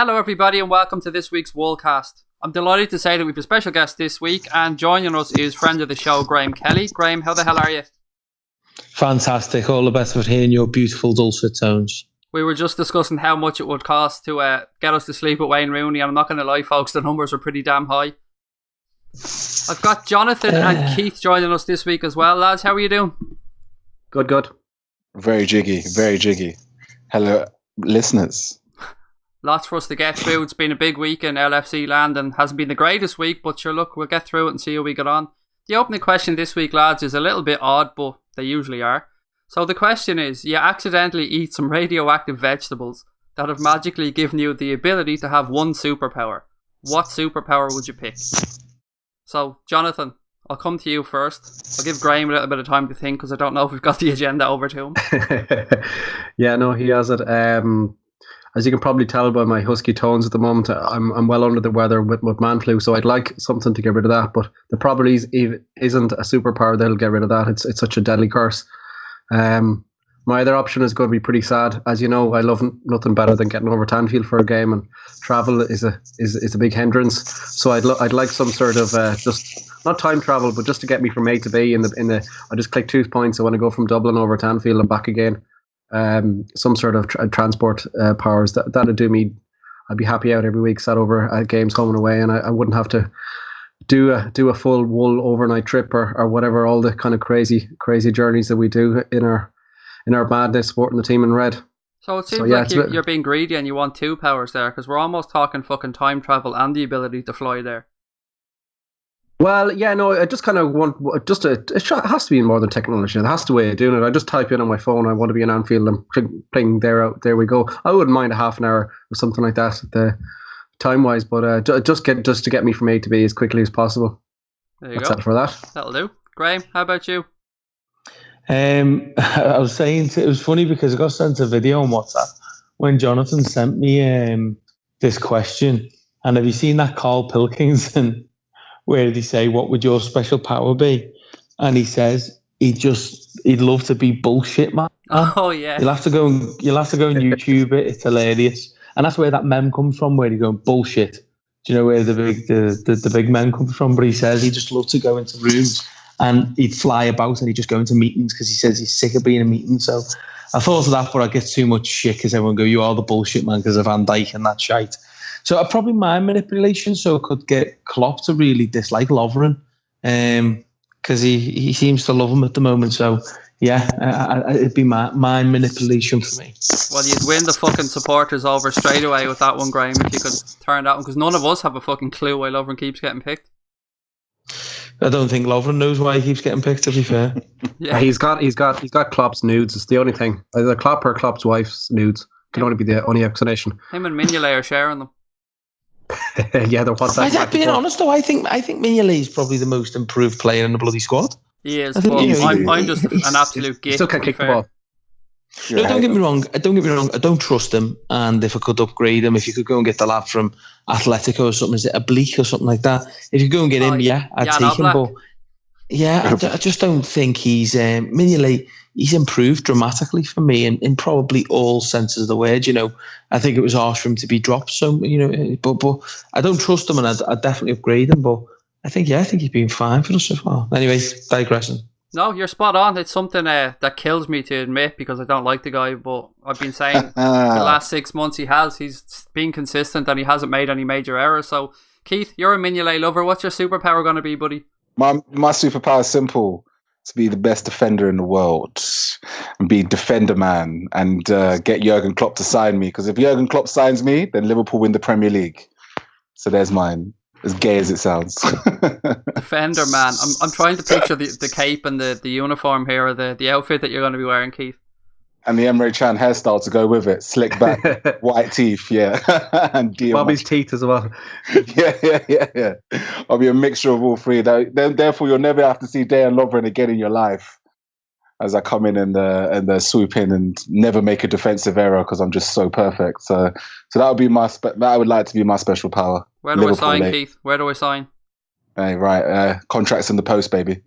Hello everybody and welcome to this week's Woolcast. I'm delighted to say that we have a special guest this week, and joining us is friend of the show, Graham Kelly. Graham, how the hell are you? Fantastic. All the best for hearing your beautiful dulcet tones. We were just discussing how much it would cost to get us to sleep with Wayne Rooney, and I'm not going to lie folks, the numbers are pretty damn high. I've got Jonathan and Keith joining us this week as well. Lads, how are you doing? Good. Very jiggy, very jiggy. Hello, listeners. Lots for us to get through. It's been a big week in LFC land and hasn't been the greatest week, but sure, look, we'll get through it and see how we get on. The opening question this week, lads, is a little bit odd, but they usually are. So the question is, you accidentally eat some radioactive vegetables that have magically given you the ability to have one superpower. What superpower would you pick? So, Jonathan, I'll come to you first. I'll give Graham a little bit of time to think because I don't know if we've got the agenda over to him. Yeah, no, he has it. As you can probably tell by my husky tones at the moment, I'm well under the weather with man flu, so I'd like something to get rid of that. But the probably isn't a superpower that'll get rid of that. It's such a deadly curse. My other option is going to be pretty sad. As you know, I love nothing better than getting over to Anfield for a game, and travel is a big hindrance. So I'd like some sort of just not time travel, but just to get me from A to B. I just click 2 points. I want to go from Dublin over to Anfield and back again. Some sort of transport powers that'd do me. I'd be happy out every week, sat over at games home and away, and I wouldn't have to do a full Wool overnight trip or whatever, all the kind of crazy journeys that we do in our madness supporting the team in red. So it seems like you're being greedy and you want two powers there, because we're almost talking fucking time travel and the ability to fly there. Well, yeah, no, I just kind of want it has to be more than technology. It has to be a way of doing it. I just type in on my phone, I want to be in Anfield and playing there we go. I wouldn't mind a half an hour or something like that, time wise, but just to get me from A to B as quickly as possible. There you That's go. it for that. That'll do. Graham, how about you? I was saying it was funny because I got sent a video on WhatsApp when Jonathan sent me this question. And have you seen that Carl Pilkington where did he say, what would your special power be? And he says he'd love to be bullshit man. Oh yeah. You'll have to go and YouTube it. It's hilarious. And that's where that meme comes from, where he's going bullshit. Do you know where the big men come from? But he says he just loved to go into rooms and he'd fly about and he'd just go into meetings because he says he's sick of being in meetings. So I thought of that, but I get too much shit because everyone go, you are the bullshit man because of Van Dijk and that shite. So I probably mind manipulation, so I could get Klopp to really dislike Lovren because he seems to love him at the moment. So yeah, it'd be mind manipulation for me. Well, you'd win the fucking supporters over straight away with that one, Graham, if you could turn that one, because none of us have a fucking clue why Lovren keeps getting picked. I don't think Lovren knows why he keeps getting picked, to be fair. Yeah, he's got Klopp's nudes. It's the only thing. Either Klopp or Klopp's wife's nudes can only be the only explanation. Him and Mignolet are sharing them. Yeah, they're WhatsApp. Being honest though, I think Mignolet is probably the most improved player in the bloody squad. He is, but I'm just an absolute git. Still can't kick the ball. No, don't get me wrong. I don't trust him. And if I could upgrade him, if you could go and get the lad from Atletico or something, is it Oblique or something like that? If you go and get him, I'd take him. But yeah, I just don't think he's Mignolet. He's improved dramatically for me in probably all senses of the word. You know, I think it was harsh for him to be dropped. So but I don't trust him, and I'd definitely upgrade him. But I think he's been fine for us so far. Anyway, digressing. No, you're spot on. It's something that kills me to admit because I don't like the guy, but I've been saying the last 6 months he's been consistent and he hasn't made any major errors. So, Keith, you're a Mignolet lover. What's your superpower going to be, buddy? My superpower is simple: to be the best defender in the world and be defender man and get Jurgen Klopp to sign me. Because if Jurgen Klopp signs me, then Liverpool win the Premier League. So there's mine. As gay as it sounds. Defender man. I'm trying to picture the cape and the uniform here, or the outfit that you're going to be wearing, Keith. And the Emre Can hairstyle to go with it. Slick back, white teeth, yeah. And Bobby's teeth as well. Yeah. I'll be a mixture of all three. Therefore, you'll never have to see Dejan Lovren again in your life. As I come in and swoop in and never make a defensive error because I'm just so perfect. So that would be that I would like to be my special power. Where do I sign, Keith? Where do I sign? Hey, right. Contracts in the post, baby.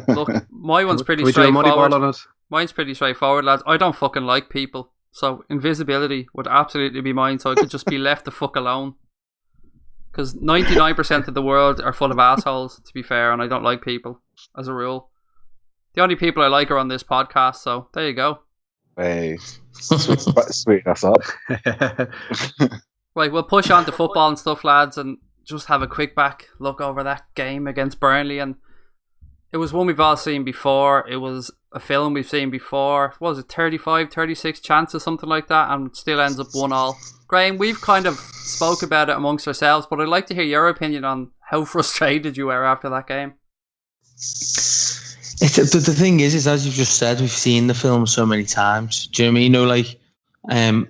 Look, my one's pretty straightforward. Mine's pretty straightforward, lads. I don't fucking like people. So invisibility would absolutely be mine, so I could just be left the fuck alone. Because 99% of the world are full of assholes, to be fair, and I don't like people, as a rule. The only people I like are on this podcast, so there you go. Hey, sweet, that's up. Right, we'll push on to football and stuff, lads, and just have a quick back look over that game against Burnley. And it was one we've all seen before. It was a film we've seen before. What was it, 35, 36 chances, something like that, and it still ends up 1-1. Graham, we've kind of spoke about it amongst ourselves, but I'd like to hear your opinion on how frustrated you were after that game. The thing is as you've just said, we've seen the film so many times. Do you know what I mean?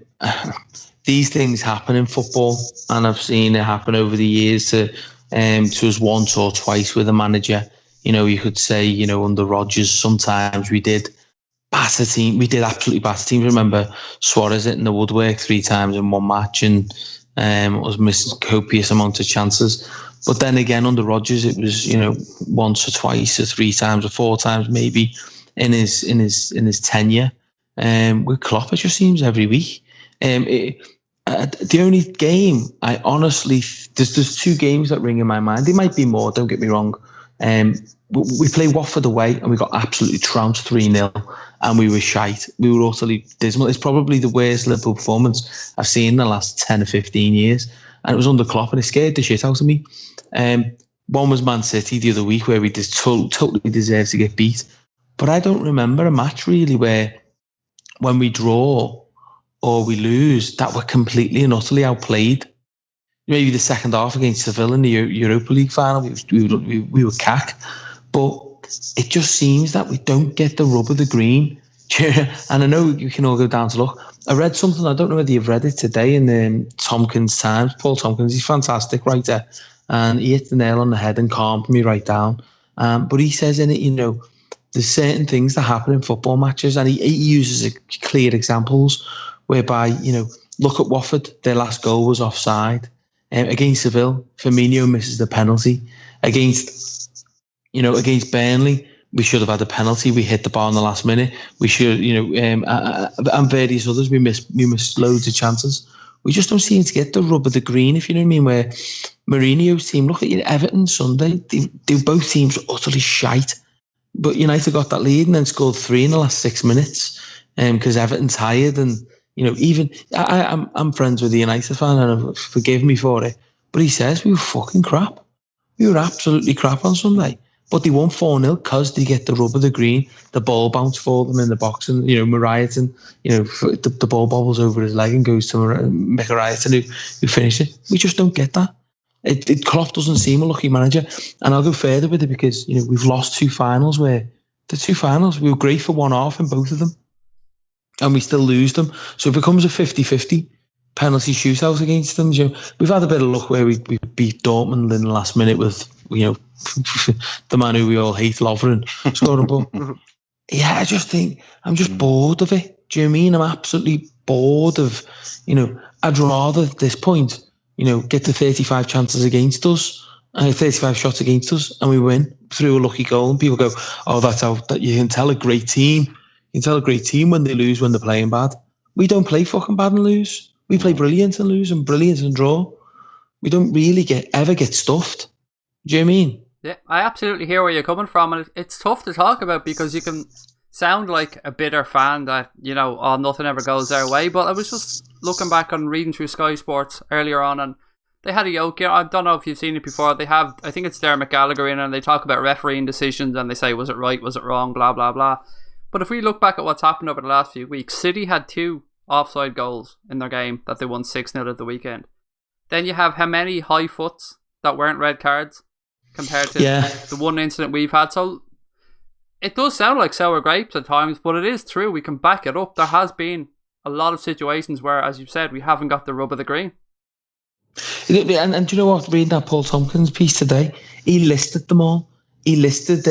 These things happen in football, and I've seen it happen over the years to us once or twice with a manager. You could say, under Rodgers, sometimes we did batter team. We did absolutely batter teams. Remember Suarez hitting the woodwork 3 times in one match, and was missing copious amount of chances. But then again, under Rodgers, it was once or twice or 3 times or 4 times maybe in his tenure. With Klopp, it just seems every week. The only game I honestly there's 2 games that ring in my mind. There might be more. Don't get me wrong. We played Watford away and we got absolutely trounced 3-0, and we were shite. We were utterly dismal. It's probably the worst Liverpool performance I've seen in the last 10 or 15 years, and it was under Klopp, and it scared the shit out of me. One was Man City the other week, where we just totally deserved to get beat. But I don't remember a match really where, when we draw or we lose, that we're completely and utterly outplayed. Maybe the second half against Seville in the Europa League final, we were cack. But it just seems that we don't get the rub of the green. And I know you can all go down to look. I read something, I don't know whether you've read it today, in Tompkins Times. Paul Tompkins, he's a fantastic writer. And he hit the nail on the head and calmed me right down. But he says in it, there's certain things that happen in football matches, and he uses clear examples whereby, look at Watford, their last goal was offside. Against Seville, Firmino misses the penalty. Against Burnley, we should have had a penalty. We hit the bar in the last minute. We should, and various others. We missed loads of chances. We just don't seem to get the rub of the green, if you know what I mean. Where Mourinho's team, look at Everton Sunday. They both teams were utterly shite. But United got that lead and then scored 3 in the last 6 minutes because Everton's tired. And, even I'm friends with the United fan, and forgive me for it, but he says we were fucking crap. We were absolutely crap on Sunday. But they won 4-0 because they get the rub of the green. The ball bounced for them in the box, and, Mariaton, the ball bobbles over his leg and goes to Mariaton, who finished it. We just don't get that. Klopp doesn't seem a lucky manager. And I'll go further with it because, we've lost 2 finals where the 2 finals, we were great for one half in both of them, and we still lose them. So it becomes a 50-50 penalty shootout against them. We've had a bit of luck where we beat Dortmund in the last minute with, the man who we all hate, Lovren, scoring. But yeah, I just think I'm just bored of it. Do you know what I mean? I'm absolutely bored of, I'd rather at this point, get the 35 chances against us, 35 shots against us, and we win through a lucky goal. And people go, oh, that's how that you can tell a great team. You can tell a great team when they lose, when they're playing bad. We don't play fucking bad and lose. We play brilliant and lose, and brilliant and draw. We don't really ever get stuffed. Do you know what I mean? Yeah, I absolutely hear where you're coming from, and it's tough to talk about because you can sound like a bitter fan that, oh, nothing ever goes their way. But I was just looking back and reading through Sky Sports earlier on, and they had a yoke. I don't know if you've seen it before. They have, I think it's Dermot Gallagher in, and they talk about refereeing decisions, and they say, was it right, was it wrong, blah, blah, blah. But if we look back at what's happened over the last few weeks, City had 2 offside goals in their game that they won 6-0 at the weekend. Then you have how many high foots that weren't red cards compared to the one incident we've had. So it does sound like sour grapes at times, but it is true. We can back it up. There has been a lot of situations where, as you've said, we haven't got the rub of the green. And do you know what? Reading that Paul Tompkins piece today, he listed them all. He listed,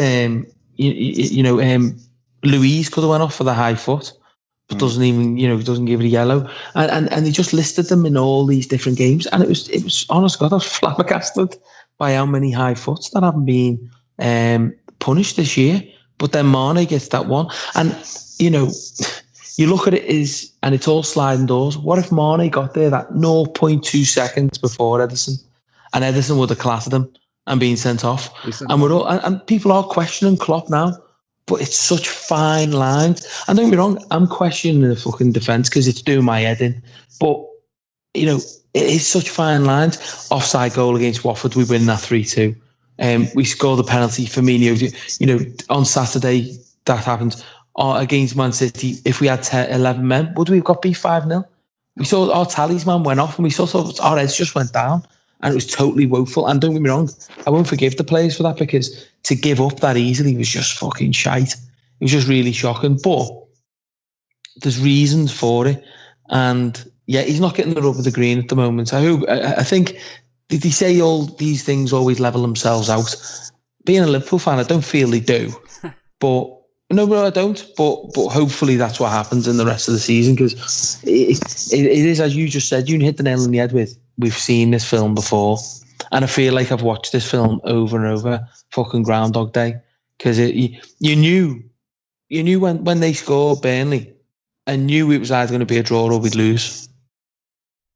Louise could have went off for the high foot, but doesn't even, doesn't give it a yellow. And he just listed them in all these different games. And it was honest God, I was flabbergasted by how many high foots that haven't been punished this year. But then Mane gets that one. And, you look at it and it's all sliding doors. What if Mane got there that 0.2 seconds before Ederson, and Ederson would have clattered him and been sent off? And people are questioning Klopp now, but it's such fine lines. And don't get me wrong, I'm questioning the fucking defence because it's doing my head in. But, you know, it is such fine lines. Offside goal against Watford, we win that 3-2. We score the penalty. Firmino, you know, on Saturday, that happened. Against Man City, if we had 11 men, would we have got beat 5-0? We saw our talisman went off and we saw our heads just went down, and it was totally woeful. And don't get me wrong, I won't forgive the players for that, because to give up that easily was just fucking shite. It was just really shocking. But there's reasons for it. And yeah, he's not getting the rub of the green at the moment. I think, did they say all these things always level themselves out? Being a Liverpool fan, I don't feel they do. But no, I don't. But hopefully that's what happens in the rest of the season, because it is, as you just said, you hit the nail on the head with, we've seen this film before. And I feel like I've watched this film over and over, fucking Groundhog Day. Because you knew when they scored Burnley, I knew it was either going to be a draw or we'd lose.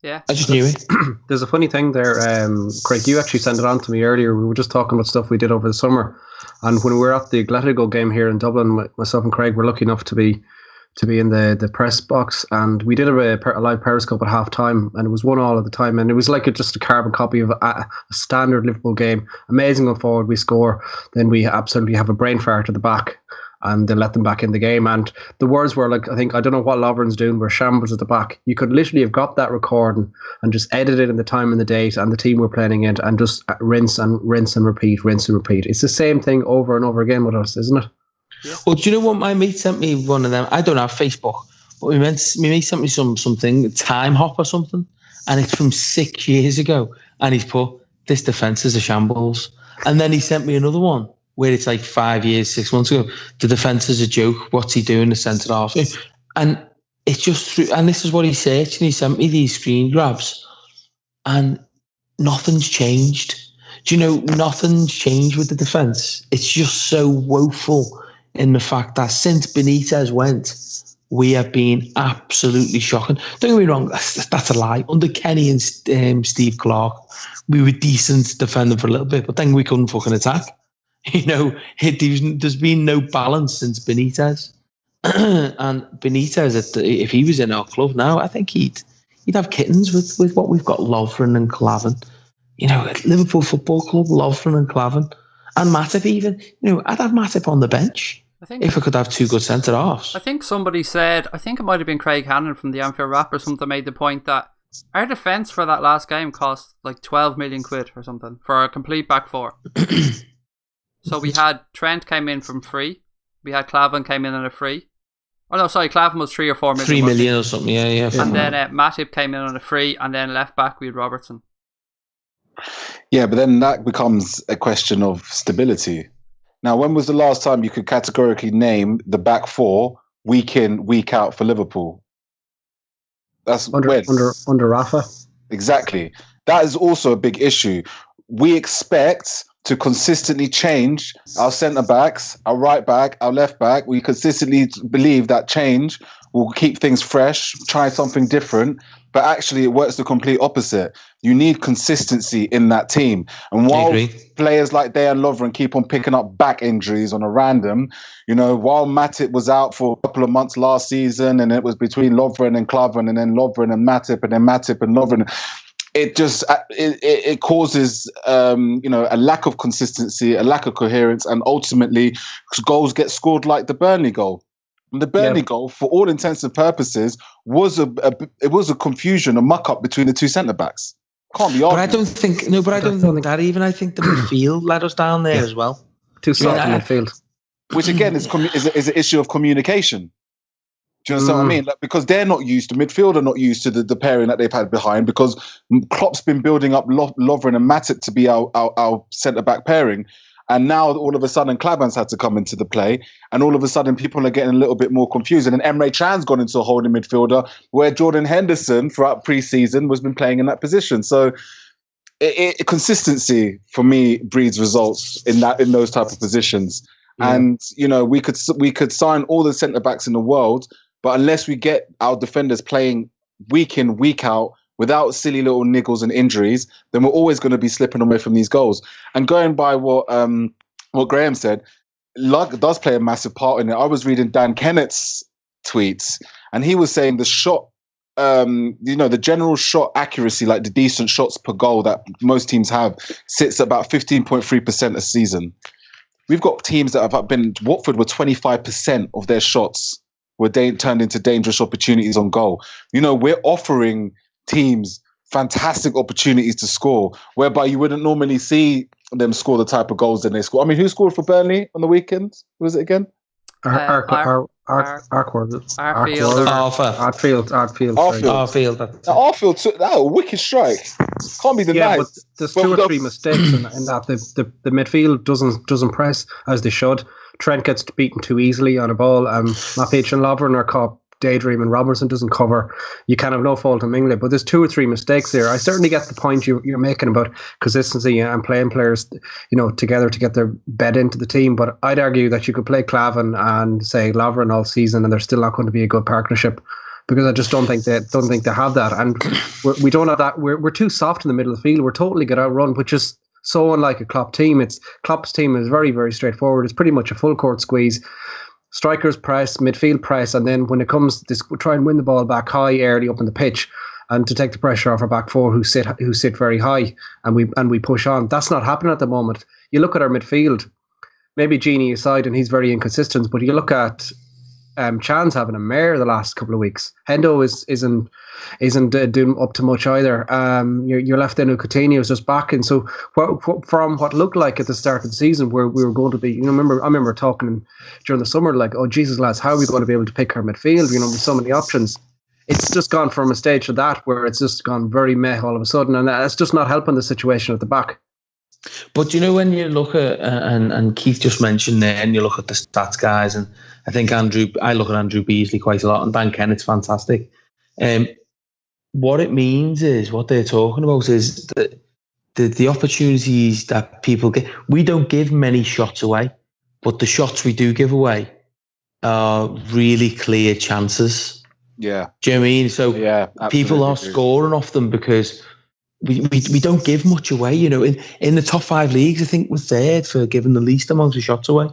Yeah, I just knew it. There's a funny thing there, Craig. You actually sent it on to me earlier. We were just talking about stuff we did over the summer, and when we were at the Atletico game here in Dublin, myself and Craig were lucky enough to be in the press box, and we did a live Periscope at half time, and it was 1-1 at the time, and it was like just a carbon copy of a standard Liverpool game. Amazing going forward, we score, then we absolutely have a brain fart at the back, and they let them back in the game. And the words were like, I don't know what Lovren's doing, we're shambles at the back. You could literally have got that recording and just edit it in the time and the date and the team we're playing against, and just rinse and repeat. It's the same thing over and over again with us, isn't it? Yeah. Well, do you know what, my mate sent me one of them? I don't have Facebook, but my mate sent me something, Time Hop or something, and it's from 6 years ago, and he's put, this defence is a shambles. And then he sent me another one where it's like 5 years, 6 months ago, the defence is a joke, what's he doing, the centre half? And it's just through, and this is what he searched, and he sent me these screen grabs, and nothing's changed. Do you know, nothing's changed with the defence? It's just so woeful in the fact that since Benitez went, we have been absolutely shocking. Don't get me wrong, that's a lie. Under Kenny and Steve Clark, we were decent defending for a little bit, but then we couldn't fucking attack. You know, there's been no balance since Benitez. And Benitez, if he was in our club now, I think he'd have kittens with what we've got, Lovren and Klavan. You know, at Liverpool Football Club, Lovren and Klavan. And Matip even. You know, I'd have Matip on the bench if I could have two good centre-halves. I think somebody said, I think it might have been Craig Hannon from the Anfield Wrap or something, made the point that our defence for that last game cost like 12 million quid or something for a complete back four. So we had Trent came in from free. We had Klavan came in on a free. Oh no, sorry, Klavan was 3 or 4 million. 3 million or something, yeah. And then Matip came in on a free, and then left back we had Robertson. Yeah, but then that becomes a question of stability. Now, when was the last time you could categorically name the back four week in, week out for Liverpool? That's under Rafa. Exactly. That is also a big issue. We expect to consistently change our centre-backs, our right-back, our left-back. We consistently believe that change will keep things fresh, try something different, but actually it works the complete opposite. You need consistency in that team. And while players like Dejan Lovren keep on picking up back injuries on a random, you know, while Matip was out for a couple of months last season, and it was between Lovren and Klavan, and then Lovren and Matip, and then Matip and Lovren, it causes a lack of consistency, a lack of coherence, and ultimately goals get scored like the Burnley goal. And the Burnley goal, for all intents and purposes, was a confusion, a muck-up between the two centre-backs. Can't be argued. But I don't think that even. I think the midfield let us down there as well. Too soft in midfield. Which again is an issue of communication. Do you understand what I mean? Like, because they're not used to, midfield are not used to the pairing that they've had behind, because Klopp's been building up Lovren and Matip to be our centre-back pairing. And now all of a sudden Klavan's had to come into the play, and all of a sudden people are getting a little bit more confused. And then Emre Can's gone into a holding midfielder where Jordan Henderson throughout pre-season was been playing in that position. So consistency for me breeds results in those type of positions. Yeah. And you know, we could sign all the centre backs in the world, But unless we get our defenders playing week in, week out, without silly little niggles and injuries, then we're always going to be slipping away from these goals. And going by what Graham said, luck does play a massive part in it. I was reading Dan Kennett's tweets, and he was saying the shot, the general shot accuracy, like the decent shots per goal that most teams have, sits at about 15.3% a season. We've got teams that have been, Watford were 25% of their shots were turned into dangerous opportunities on goal. We're offering teams fantastic opportunities to score, whereby you wouldn't normally see them score the type of goals that they score. I mean, who scored for Burnley on the weekend? Who was it again? Arfield. Arfield took that a wicked strike. Can't be denied. But there's two or three mistakes in that. The midfield doesn't press as they should. Trent gets beaten too easily on a ball. Mapic and Lovren are caught daydreaming. Robertson doesn't cover. You can have no fault in England, but there's two or three mistakes there. I certainly get the point you're making about consistency and playing players, together to get their bed into the team. But I'd argue that you could play Clavin and say Lovren all season, and they're still not going to be a good partnership, because I just don't think they have that, and we don't have that. We're too soft in the middle of the field. We're totally get outrun, which is so unlike a Klopp team. Klopp's team is very, very straightforward. It's pretty much a full court squeeze. Strikers press, midfield press, and then when it comes to this, we try and win the ball back high early up in the pitch, and to take the pressure off our back four who sit very high, and we push on. That's not happening at the moment. You look at our midfield, maybe Genie aside, and he's very inconsistent, but you look at Chan's having a mare the last couple of weeks. Hendo isn't doing up to much either. You're left in with Cuttino is just back, and so from what looked like at the start of the season, where we were going to be, I remember talking during the summer, like, oh Jesus lads, how are we going to be able to pick our midfield? With so many options. It's just gone from a stage to that where it's just gone very meh all of a sudden, and it's just not helping the situation at the back. But when you look at, and Keith just mentioned there, and you look at the stats guys, and I think I look at Andrew Beasley quite a lot, and Dan Kennett's fantastic. What it means is, what they're talking about is that the opportunities that people get, we don't give many shots away, but the shots we do give away are really clear chances. Yeah. Do you know what I mean? So yeah, people are scoring off them because we don't give much away. In the top 5 leagues, I think we're third for giving the least amount of shots away.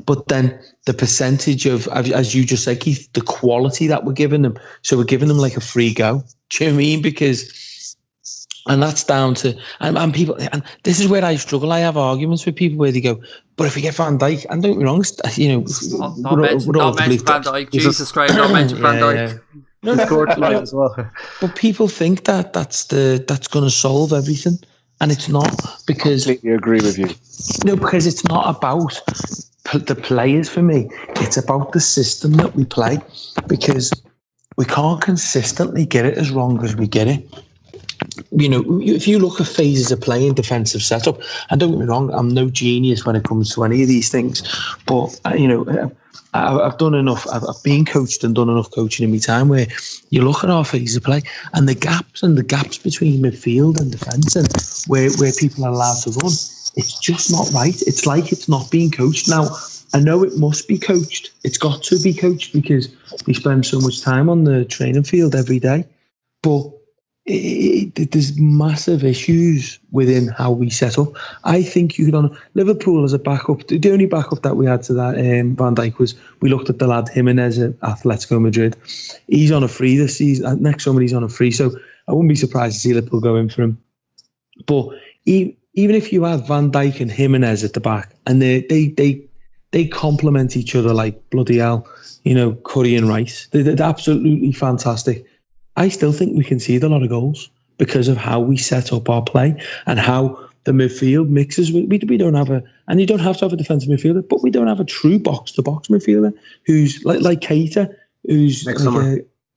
But then the percentage of, as you just said, Keith, the quality that we're giving them. So we're giving them like a free go. Do you know what I mean? Because, and that's down to, and people, and this is where I struggle. I have arguments with people where they go, but if we get Van Dijk, and don't get me wrong, not mention Van Dijk. Jesus Christ, not mention Van Dijk. No, as well. But people think that's going to solve everything, and it's not, because I completely agree with you. No, because it's not about the players for me. It's about the system that we play, because we can't consistently get it as wrong as we get it. If you look at phases of playing defensive setup, and don't get me wrong, I'm no genius when it comes to any of these things, but I've done enough. I've been coached and done enough coaching in my time where you look at our phases of play and the gaps between midfield and defence, and where people are allowed to run. It's just not right. It's like it's not being coached. Now, I know it must be coached. It's got to be coached because we spend so much time on the training field every day. But there's massive issues within how we set up. I think Liverpool as a backup. The only backup that we had to that Van Dijk was we looked at the lad Jimenez at Atletico Madrid. He's on a free this season. Next summer he's on a free, so I wouldn't be surprised to see Liverpool go in for him. But even if you have Van Dijk and Jimenez at the back, and they complement each other like bloody hell, curry and rice. They're absolutely fantastic. I still think we concede a lot of goals because of how we set up our play and how the midfield mixes. We don't have and you don't have to have a defensive midfielder, but we don't have a true box-to-box midfielder who's like Keita, who's like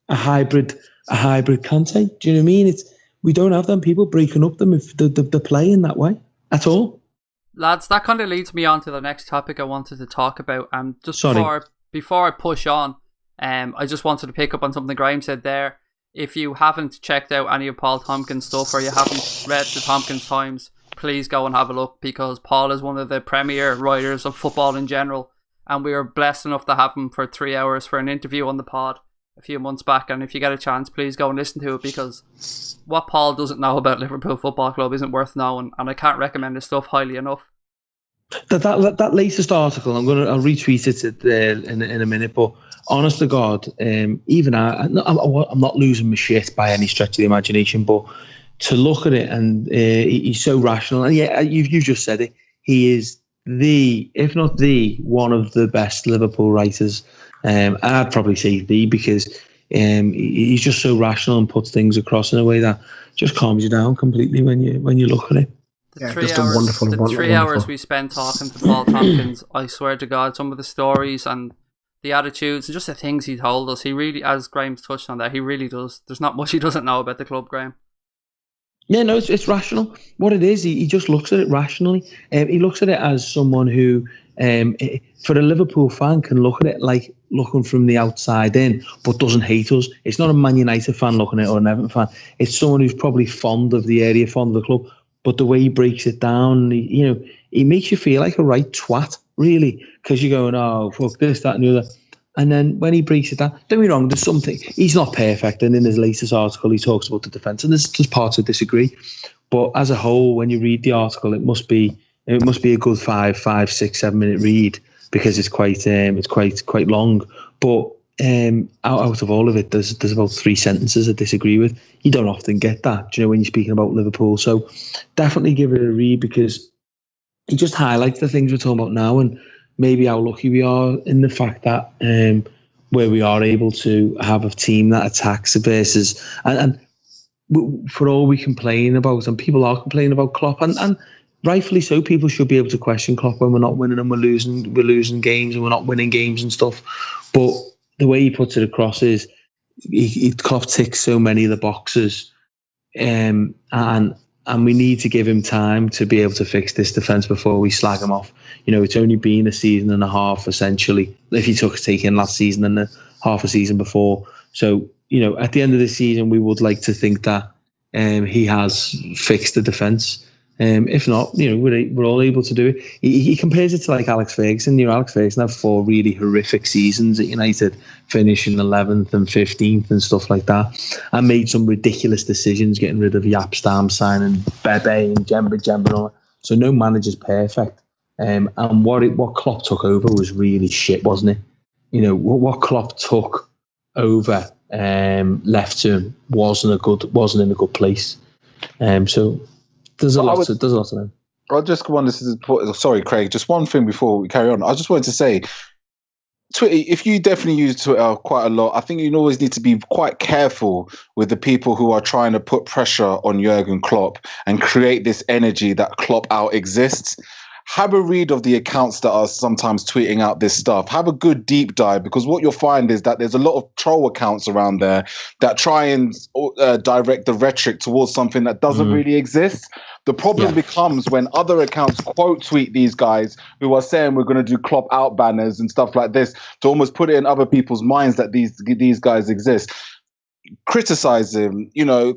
a hybrid Kante. Do you know what I mean? We don't have them people breaking up the play in that way at all. Lads, that kind of leads me on to the next topic I wanted to talk about. Before I push on, I just wanted to pick up on something Graham said there. If you haven't checked out any of Paul Tompkins' stuff, or you haven't read the Tompkins Times, please go and have a look, because Paul is one of the premier writers of football in general, and we are blessed enough to have him for 3 hours for an interview on the pod. a few months back, and if you get a chance, please go and listen to it, because what Paul doesn't know about Liverpool Football Club isn't worth knowing, and I can't recommend his stuff highly enough. That latest article, I'll retweet it in a minute. But honest to God, even I'm not losing my shit by any stretch of the imagination. But to look at it, and he's so rational, and yeah, you've just said it. He is if not the one of the best Liverpool writers. I'd probably say the, because he's just so rational and puts things across in a way that just calms you down completely when you look at it. The 3 hours we spent talking to Paul Tompkins, I swear to God, some of the stories and the attitudes and just the things he told us, he really, as Graham's touched on that, he really does. There's not much he doesn't know about the club, Graham. Yeah, no, it's rational. What it is, he just looks at it rationally. He looks at it as someone who, for a Liverpool fan, can look at it like looking from the outside in, but doesn't hate us. It's not a Man United fan looking at it or an Everton fan. It's someone who's probably fond of the area, fond of the club. But the way he breaks it down, he makes you feel like a right twat, really, because you're going, oh, fuck this, that, and the other. And then when he breaks it down, don't get me wrong, there's something. He's not perfect, and in his latest article, he talks about the defence, and there's parts I disagree. But as a whole, when you read the article, it must be a good 5, 6, 7 minute read, because it's quite long. But out of all of it, there's about 3 sentences I disagree with. You don't often get that, when you're speaking about Liverpool. So definitely give it a read, because he just highlights the things we're talking about now, and maybe how lucky we are in the fact that where we are able to have a team that attacks versus and for all we complain about, and people are complaining about Klopp, and rightfully so, people should be able to question Klopp when we're not winning and we're losing games and we're not winning games and stuff. But the way he puts it across is Klopp ticks so many of the boxes, and we need to give him time to be able to fix this defence before we slag him off. It's only been a season and a half, essentially, if you take in last season and half a season before. So, at the end of the season, we would like to think that he has fixed the defence. If not, we're all able to do it. He compares it to like Alex Ferguson. Alex Ferguson had 4 really horrific seasons at United, finishing 11th and 15th and stuff like that, and made some ridiculous decisions, getting rid of Yapstam, signing Bebe and Jemba and all that. So no manager's perfect. And what Klopp took over was really shit, wasn't it? What Klopp took over, left to him wasn't in a good place. So. There's a lot of them. I just wanted to, sorry, Craig, just one thing before we carry on. I just wanted to say, Twitter, if you definitely use Twitter quite a lot, I think you always need to be quite careful with the people who are trying to put pressure on Jurgen Klopp and create this energy that Klopp out exists. Have a read of the accounts that are sometimes tweeting out this stuff. Have a good deep dive, because what you'll find is that there's a lot of troll accounts around there that try and direct the rhetoric towards something that doesn't really exist. The problem becomes when other accounts quote tweet these guys who are saying we're going to do Klopp out banners and stuff like this to almost put it in other people's minds that these guys exist. Criticize him,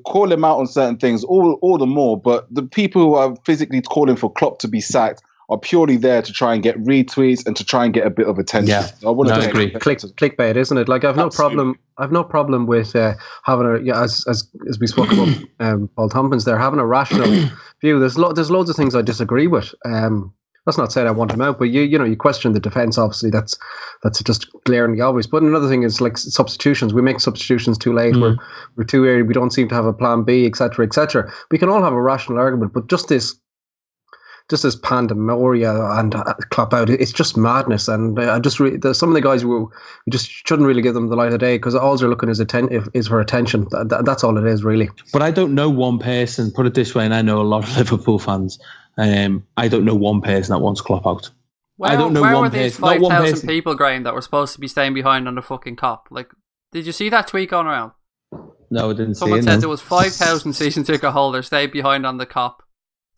call him out on certain things, all the more. But the people who are physically calling for Klopp to be sacked are purely there to try and get retweets and to try and get a bit of attention. Yeah, I want to agree. Clickbait, isn't it? Like I've no problem with having as we spoke about Paul Tompkins there, having a rational view. There's loads of things I disagree with. That's not saying I want him out, but you question the defence. Obviously, that's just glaringly obvious. But another thing is like substitutions. We make substitutions too late. We're too early. We don't seem to have a plan B, etc., etc. We can all have a rational argument, but just this pandemoria and Klopp out, it's just madness. And I just some of the guys we just shouldn't really give them the light of day, because all they're looking is for attention. That's all it is, really. But I don't know one person, put it this way, and I know a lot of Liverpool fans. I don't know one person that wants Klopp out. I don't know where one were these person. 5,000 people, Graham, that were supposed to be staying behind on the fucking Kop? Like, did you see that tweet going around? No, I didn't see it. Someone said there was 5,000 season ticket holders stayed behind on the Kop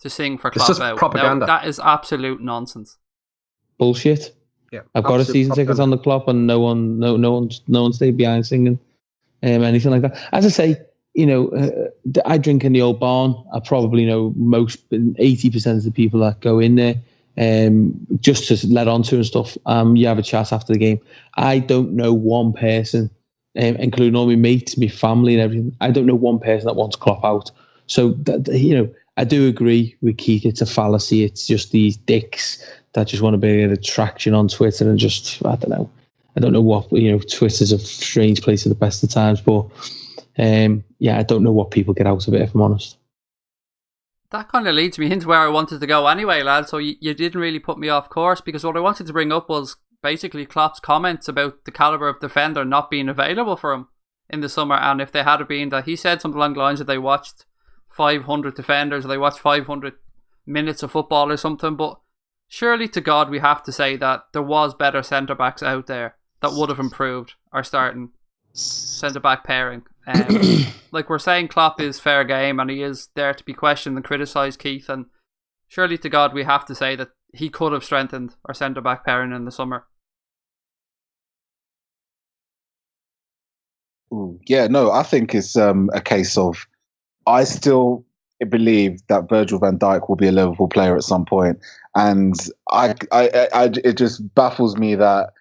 to sing for Klopp it's just out. propaganda. Now, that is absolute nonsense. Bullshit. Yeah, I've got a season ticket on the Klopp, and no one stayed behind singing anything like that. As I say, I drink in the old barn. I probably know 80% of the people that go in there just to let on to and stuff. You have a chat after the game. I don't know one person including all my mates, my family, and everything. I don't know one person that wants Klopp out. So I do agree with Keith. It's a fallacy. It's just these dicks that just want to be an attraction on Twitter and just I don't know what Twitter's a strange place at the best of times, but I don't know what people get out of it, if I'm honest. That kind of leads me into where I wanted to go anyway, lad. So you didn't really put me off course, because what I wanted to bring up was basically Klopp's comments about the caliber of defender not being available for him in the summer, and if they had been, that he said something along the lines that they watched 500 defenders, or they watched 500 minutes of football or something. But surely to God we have to say that there was better centre-backs out there that would have improved our starting centre-back pairing. Like we're saying, Klopp is fair game and he is there to be questioned and criticised, Keith, and surely to God we have to say that he could have strengthened our centre-back pairing in the summer. Yeah, no, I think it's a case of I still believe that Virgil van Dijk will be a Liverpool player at some point, and it just baffles me that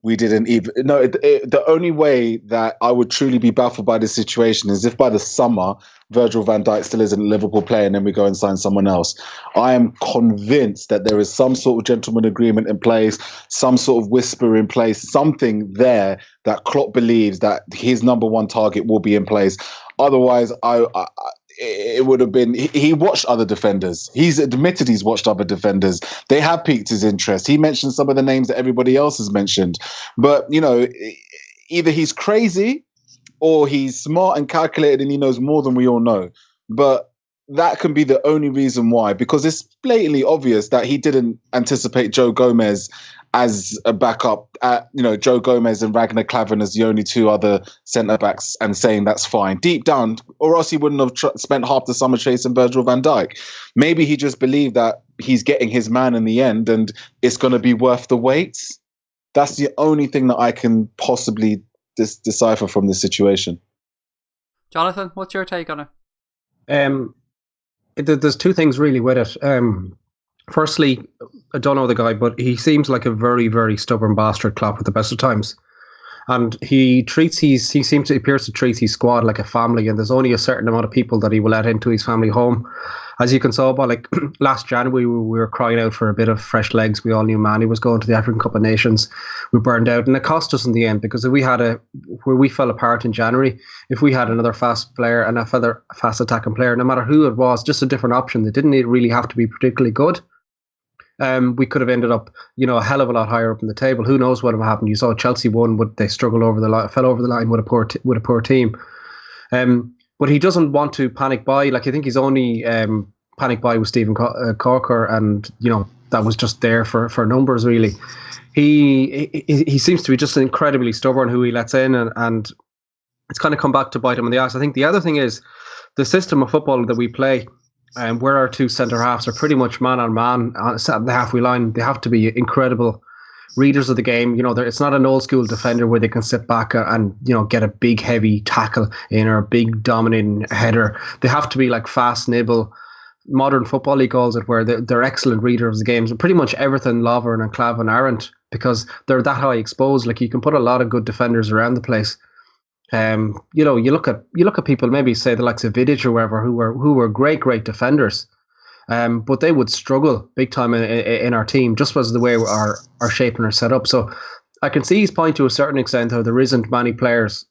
we didn't even. No, the only way that I would truly be baffled by this situation is if by the summer Virgil van Dijk still isn't a Liverpool player and then we go and sign someone else. I am convinced that there is some sort of gentleman agreement in place, some sort of whisper in place, something there that Klopp believes that his number one target will be in place. Otherwise, it would have been. He watched other defenders. He's admitted he's watched other defenders. They have piqued his interest. He mentioned some of the names that everybody else has mentioned. But either he's crazy or he's smart and calculated and he knows more than we all know. But that can be the only reason why, because it's blatantly obvious that he didn't anticipate Joe Gomez as a backup. Joe Gomez and Ragnar Klavan as the only two other centre-backs, and saying that's fine. Deep down, or else he wouldn't have spent half the summer chasing Virgil van Dijk. Maybe he just believed that he's getting his man in the end and it's going to be worth the wait. That's the only thing that I can possibly decipher from this situation. Jonathan, what's your take on it? There's two things really with it. Firstly, I don't know the guy, but he seems like a very, very stubborn bastard, Klopp, at the best of times. And he appears to treat his squad like a family, and there's only a certain amount of people that he will let into his family home. As you can saw, about like last January, we were crying out for a bit of fresh legs. We all knew Manny was going to the African Cup of Nations. We burned out, and it cost us in the end, because if we had where we fell apart in January, if we had another fast player and another fast attacking player, no matter who it was, just a different option, they didn't really have to be particularly good. We could have ended up, a hell of a lot higher up in the table. Who knows what would have happened? You saw Chelsea won, but they struggled fell over the line with a poor team. But he doesn't want to panic buy. Like, I think he's only panic buy with Stephen Corker, and that was just there for numbers really. He seems to be just incredibly stubborn who he lets in, and it's kind of come back to bite him in the ass. I think the other thing is the system of football that we play. Where our two centre halves are pretty much man on man at the halfway line. They have to be incredible readers of the game. It's not an old school defender where they can sit back and get a big heavy tackle in or a big dominating header. They have to be like fast, nibble. Modern football, he calls it, where they're excellent readers of the games. And pretty much everything Lovren and Klavan aren't, because they're that high exposed. Like, you can put a lot of good defenders around the place. You look at people, maybe say the likes of Vidic or whoever, who were great defenders, but they would struggle big time in our team, just as the way our shape and our set up. So I can see his point to a certain extent, how there isn't many players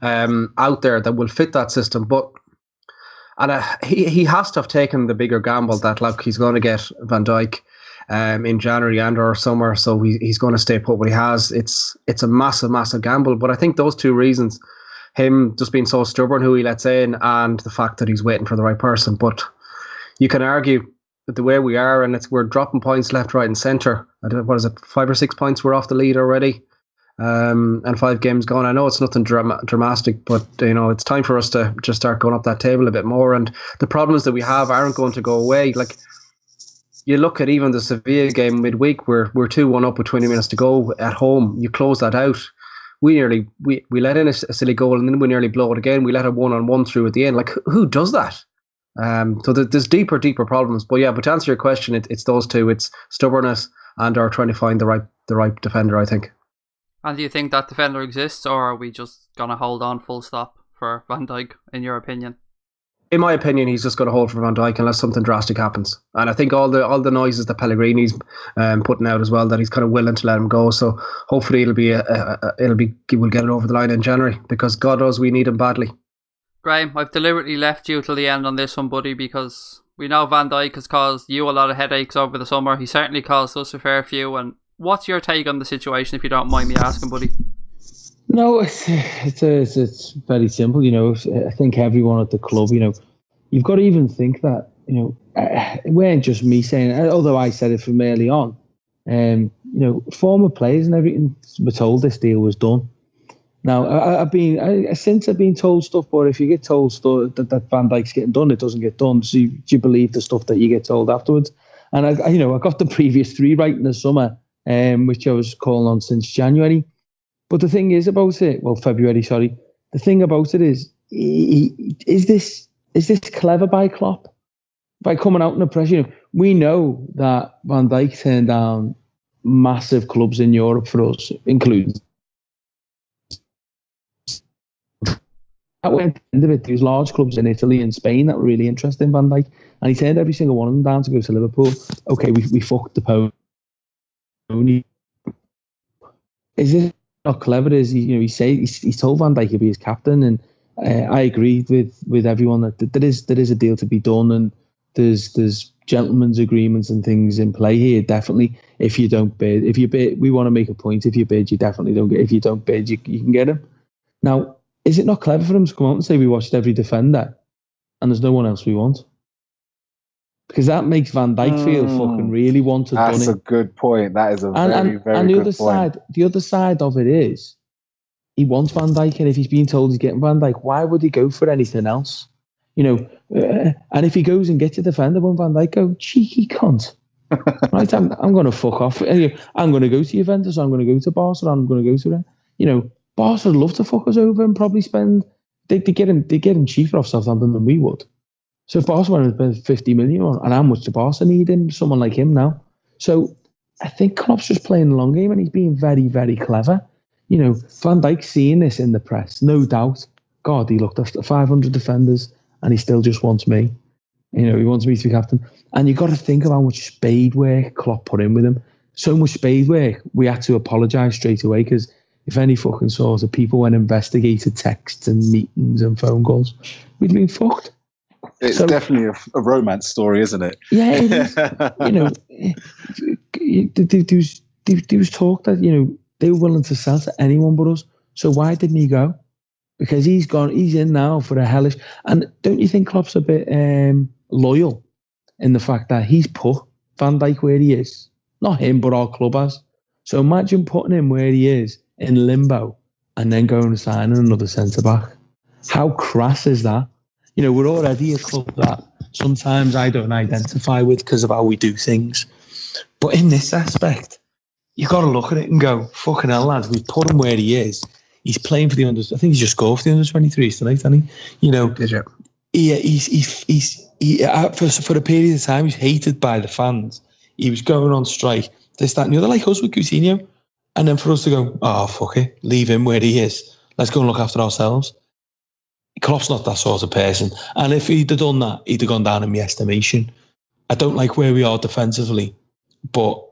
out there that will fit that system. But he has to have taken the bigger gamble that, like, he's going to get Van Dijk in January and or summer, so he's going to stay put what he has. It's a massive gamble, but I think those two reasons, him just being so stubborn who he lets in, and the fact that he's waiting for the right person. But you can argue that the way we are, and we're dropping points left, right and centre. What is it, 5 or 6 points we're off the lead already, and 5 games gone. I know it's nothing dramatic, but it's time for us to just start going up that table a bit more, and the problems that we have aren't going to go away. Like, you look at even the Sevilla game midweek, we're 2-1 up with 20 minutes to go at home. You close that out. We let in a silly goal, and then we nearly blow it again. We let a 1-on-1 through at the end. Like, who does that? So there's deeper problems. But to answer your question, it's those two. It's stubbornness and or trying to find the right defender, I think. And do you think that defender exists, or are we just going to hold on full stop for Van Dijk, in your opinion? In my opinion, he's just going to hold for Van Dijk unless something drastic happens. And I think all the noises that Pellegrini's putting out as well, that he's kind of willing to let him go. So hopefully we'll get it over the line in January, because God knows we need him badly. Graham, I've deliberately left you till the end on this one, buddy, because we know Van Dijk has caused you a lot of headaches over the summer. He certainly caused us a fair few. And what's your take on the situation, if you don't mind me asking, buddy? No, it's very simple. I think everyone at the club, you've got to even think that, it weren't just me saying it, although I said it from early on. Former players and everything were told this deal was done. Now, I've been told stuff, but if you get told stuff that Van Dijk's getting done, it doesn't get done. So you believe the stuff that you get told afterwards. And I got the previous 3 right in the summer, which I was calling on since January. But the thing is about it, February, sorry. The thing about it is this clever by Klopp? By coming out in the press, we know that Van Dijk turned down massive clubs in Europe for us, including. At the end of it, there was large clubs in Italy and Spain that were really interested in Van Dijk, and he turned every single one of them down to go to Liverpool. Okay, we fucked the pony. Is it not clever? Is he's told Van Dijk he'll be his captain, and I agree with everyone that there is a deal to be done, and there's gentlemen's agreements and things in play here. Definitely, if you don't bid, we want to make a point. If you bid, you definitely don't get. If you don't bid, you can get him. Now, is it not clever for him to come out and say we watched every defender and there's no one else we want? Because that makes Van Dijk feel fucking really wanted. That's a good point. That is a very good point. The other side of it is he wants Van Dijk, and if he's being told he's getting Van Dijk, why would he go for anything else? And if he goes and gets a defender, won't Van Dijk go, cheeky cunt? Right, I'm going to fuck off. I'm going to go to Juventus. I'm going to go to Barcelona. I'm going to go to them. Barca would love to fuck us over and probably spend. They get him cheaper off Southampton than we would. So if Barca went and spent 50 million on, and how much do Barca need him? Someone like him now. So I think Klopp's just playing the long game, and he's being very, very clever. Van Dijk's seeing this in the press, no doubt. God, he looked after 500 defenders, and he still just wants me. He wants me to be captain. And you've got to think of how much spade work Klopp put in with him. So much spade work, we had to apologise straight away, because if any fucking sort of people went and investigated texts and meetings and phone calls, we'd been fucked. It's definitely a romance story, isn't it? Yeah, it is. There was talk that, they were willing to sell to anyone but us. So why didn't he go? Because he's in now for a hellish. And don't you think Klopp's a bit loyal in the fact that he's put Van Dijk where he is? Not him, but our club has. So imagine putting him where he is in limbo and then going and signing another centre-back. How crass is that? We're already a club that sometimes I don't identify with because of how we do things. But in this aspect, you've got to look at it and go, fucking hell, lads, we've put him where he is. He's playing for the under. I think he's just scored for the under-23s tonight, hasn't he? Did you? For a period of time, he's hated by the fans. He was going on strike, this, that, and the other, like us with Cuttino. And then for us to go, oh, fuck it, leave him where he is. Let's go and look after ourselves. Klopp's not that sort of person. And if he'd have done that, he'd have gone down in my estimation. I don't like where we are defensively, but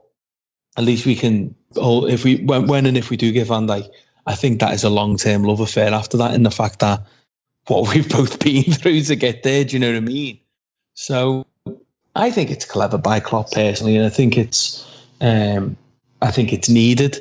at least we can, if we do get Van Dijk, I think that is a long-term love affair after that, in the fact that what we've both been through to get there, do you know what I mean? So I think it's clever by Klopp personally, and I think it's needed.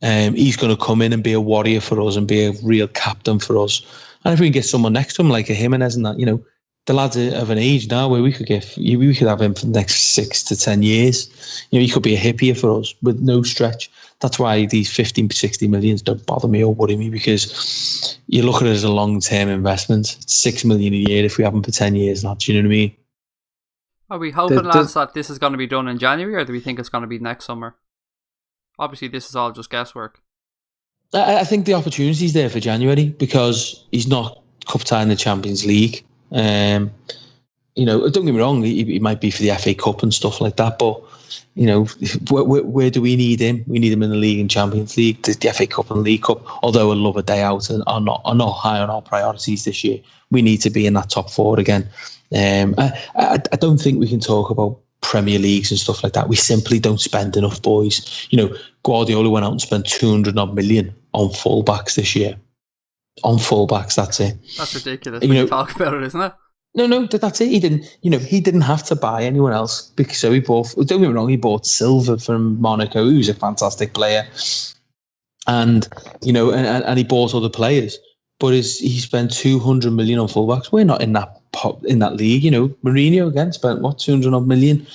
He's going to come in and be a warrior for us and be a real captain for us. And if we can get someone next to him like a Jimenez and that, the lad's of an age now where we could have him for the next 6 to 10 years. He could be a hip here for us with no stretch. That's why these 15, 60 millions don't bother me or worry me, because you look at it as a long-term investment. It's 6 million a year if we have him for 10 years. Now, do you know what I mean? Are we hoping, lads, that this is going to be done in January, or do we think it's going to be next summer? Obviously, this is all just guesswork. I think the opportunity's there for January, because he's not cup tie in the Champions League. Don't get me wrong, he might be for the FA Cup and stuff like that, but where do we need him? We need him in the league and Champions League, the FA Cup and League Cup. Although I love a day out and are not high on our priorities this year. We need to be in that top 4 again. I don't think we can talk about Premier Leagues and stuff like that. We simply don't spend enough, boys. Guardiola went out and spent 200 odd million on fullbacks this year. On fullbacks, that's it. That's ridiculous when you talk about it, isn't it? No, that's it. He didn't have to buy anyone else because so he bought. Don't get me wrong, he bought Silva from Monaco, who's a fantastic player, and and he bought other players. But he spent 200 million on fullbacks. We're not in that league. Mourinho again spent 200 odd million.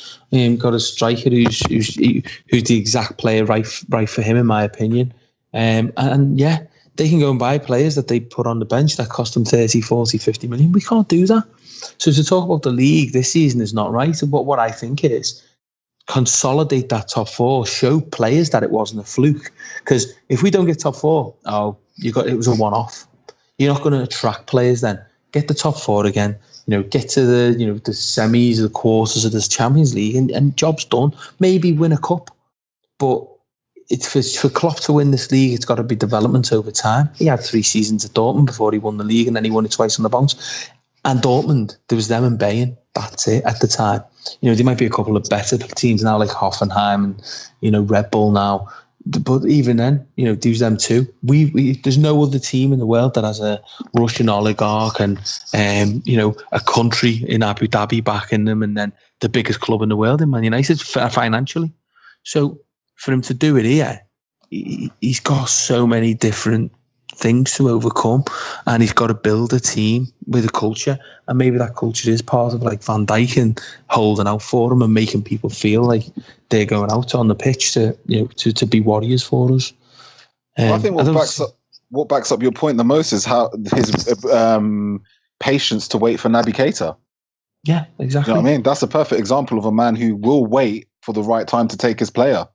Got a striker who's the exact player right for him, in my opinion. And yeah, they can go and buy players that they put on the bench that cost them 30, 40, 50 million. We can't do that. So to talk about the league this season is not right. And what I think is consolidate that top 4, show players that it wasn't a fluke. Because if we don't get top 4, it was a one-off. You're not going to attract players then. Get the top 4 again. Get to the semis, the quarters of this Champions League, and job's done. Maybe win a cup, but it's for Klopp to win this league. It's got to be development over time. He had 3 seasons at Dortmund before he won the league, and then he won it twice on the bounce. And Dortmund, there was them and Bayern. That's it at the time. There might be a couple of better teams now, like Hoffenheim and Red Bull now. But even then, there's them too. There's no other team in the world that has a Russian oligarch and a country in Abu Dhabi backing them, and then the biggest club in the world in Man United financially. So for him to do it here, he's got so many different things to overcome, and he's got to build a team with a culture, and maybe that culture is part of like Van Dijk and holding out for him and making people feel like they're going out on the pitch to be warriors for us. I think what backs up your point the most is how his patience to wait for Naby Keita. Yeah, exactly. You know what I mean? That's a perfect example of a man who will wait for the right time to take his player.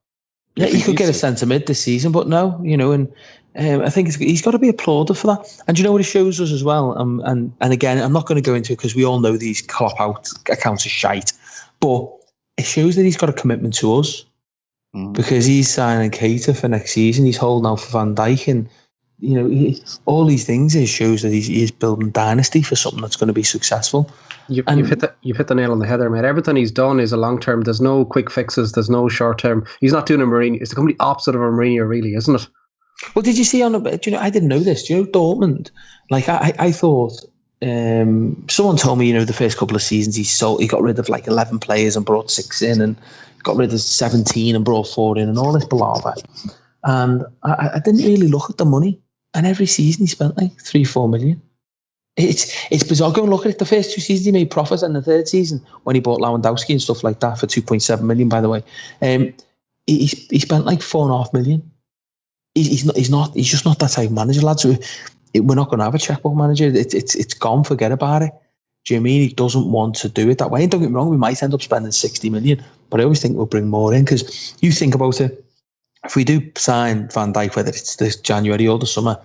Yeah, he could get a centre mid this season, but no, and I think he's got to be applauded for that. And you know what it shows us as well? And again, I'm not going to go into it because we all know these Klopp out accounts are shite, but it shows that he's got a commitment to us because he's signing Keita for next season. He's holding out for Van Dijk, and all these things. It shows that he's building dynasty for something that's going to be successful. You've hit the nail on the head there, mate. Everything he's done is a long term. There's no quick fixes. There's no short term. He's not doing a Mourinho. It's the complete opposite of a Mourinho, really, isn't it? Well, did you see I didn't know this. Do you know Dortmund? Like I thought. Someone told me, the first couple of seasons he got rid of like 11 players and brought 6 in, and got rid of 17 and brought 4 in, and all this palaver. And I didn't really look at the money. And every season he spent like 3-4 million. It's bizarre. Go and look at it. The first 2 seasons he made profits, and the third season when he bought Lewandowski and stuff like that for 2.7 million, by the way, he spent like 4.5 million. He's just not that type of manager, lads. We're not going to have a checkbook manager. It's gone. Forget about it. Do you know what I mean? He doesn't want to do it that way. And don't get me wrong, we might end up spending 60 million, but I always think we'll bring more in, because you think about it. If we do sign Van Dijk, whether it's this January or the summer,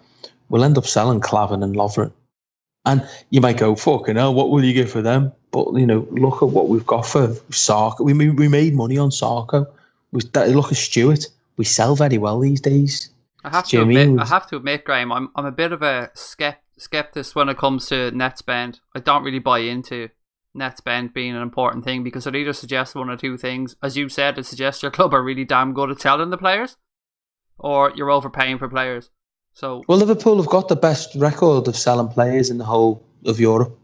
we'll end up selling Klavan and Lovren. And you might go, fucking hell, what will you get for them? But, look at what we've got for Sarko. We made money on Sarko. Look at Stewart. We sell very well these days. I have to admit, Graham, I'm a bit of a skeptic when it comes to net spend. I don't really buy into net spend being an important thing, because it either suggests one or two things. As you said, it suggests your club are really damn good at selling the players, or you're overpaying for players. So, well, Liverpool have got the best record of selling players in the whole of Europe.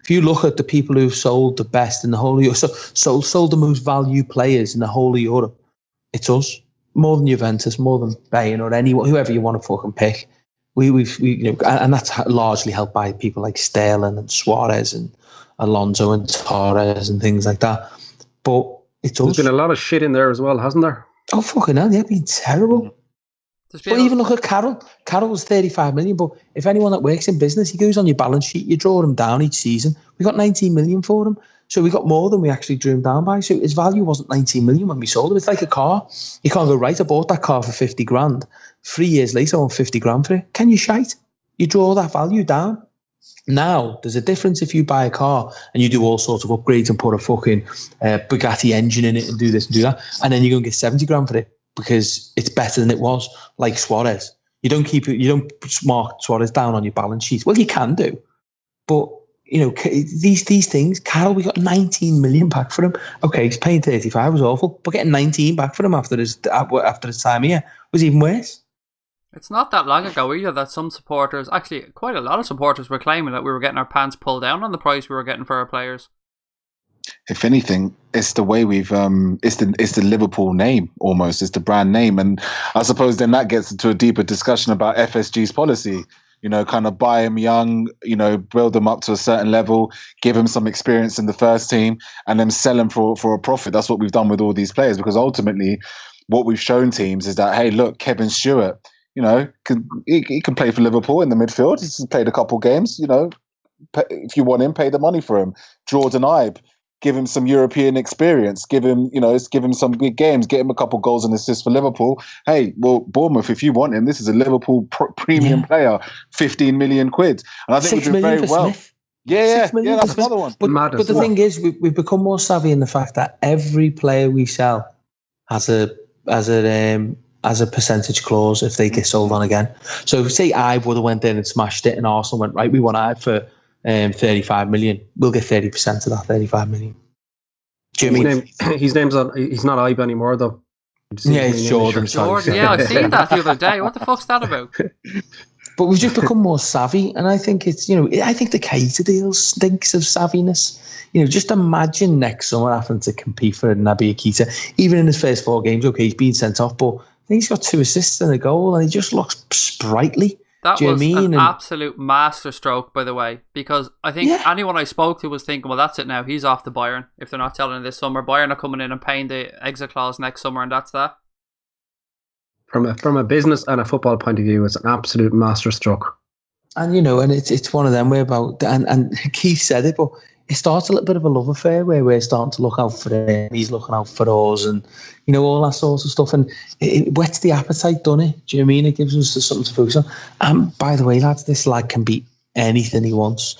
If you look at the people who've sold the best in the whole of Europe, sold the most value players in the whole of Europe, it's us. More than Juventus, more than Bayern, or anyone, whoever you want to fucking pick. We've and that's largely helped by people like Sterling and Suarez and Alonso and Torres and things like that. But it's us. There's been a lot of shit in there as well, hasn't there? Oh, fucking hell, yeah, been terrible. But even look at Carroll. Carroll was 35 million, but if anyone that works in business, he goes on your balance sheet, you draw him down each season. We got 19 million for him. So we got more than we actually drew him down by. So his value wasn't 19 million when we sold him. It's like a car. You can't go, right, I bought that car for 50 grand. 3 years later, I want 50 grand for it. Can you shite? You draw that value down. Now, there's a difference if you buy a car and you do all sorts of upgrades and put a fucking Bugatti engine in it and do this and do that, and then you're going to get 70 grand for it because it's better than it was, like Suarez. You don't mark Suarez down on your balance sheet. Well, you can do, but these things. Carroll, we got 19 million back for him. Okay, he's paying 35 was awful, but getting 19 back for him after his time here was even worse. It's not that long ago either that some supporters, actually quite a lot of supporters, were claiming that we were getting our pants pulled down on the price we were getting for our players. If anything, it's the way we've it's the Liverpool name almost. It's the brand name, and I suppose then that gets into a deeper discussion about FSG's policy. Kind of buy them young, build them up to a certain level, give them some experience in the first team, and then sell them for a profit. That's what we've done with all these players, because ultimately, what we've shown teams is that, hey, look, Kevin Stewart, he can play for Liverpool in the midfield. He's played a couple games. If you want him, pay the money for him. Jordan Ibe, give him some European experience. Give him some big games. Get him a couple goals and assists for Liverpool. Hey, well, Bournemouth, if you want him, this is a Liverpool premium player, 15 million quid. And I think we're doing very well. Smith. Yeah, that's another one. But the thing is, we've become more savvy in the fact that every player we sell has a percentage clause if they get sold on again. So say Ibe would have went in and smashed it and Arsenal went, right, we want Ibe for 35 million. We'll get 30% of that 35 million. Do you mean? He's not Ibe anymore, though. It's Jordan. Yeah, I seen that the other day. What the fuck's that about? But we've just become more savvy, and I think it's, I think the Keita deal stinks of savviness. Just imagine next summer having to compete for Naby Keita, even in his first 4 games. Okay, he's been sent off, but I think he's got 2 assists and a goal, and he just looks sprightly. That was an absolute masterstroke, by the way, because I think anyone I spoke to was thinking, well, that's it now. He's off to Bayern. If they're not selling this summer, Bayern are coming in and paying the exit clause next summer, and that's that. From a business and a football point of view, it's an absolute masterstroke. And and it's one of them where about and Keith said it, but it starts a little bit of a love affair where we're starting to look out for him, he's looking out for us, and all that sort of stuff, and it whets the appetite, doesn't it? Do you know what I mean? It gives us something to focus on. And by the way, lads, this lad can be anything he wants.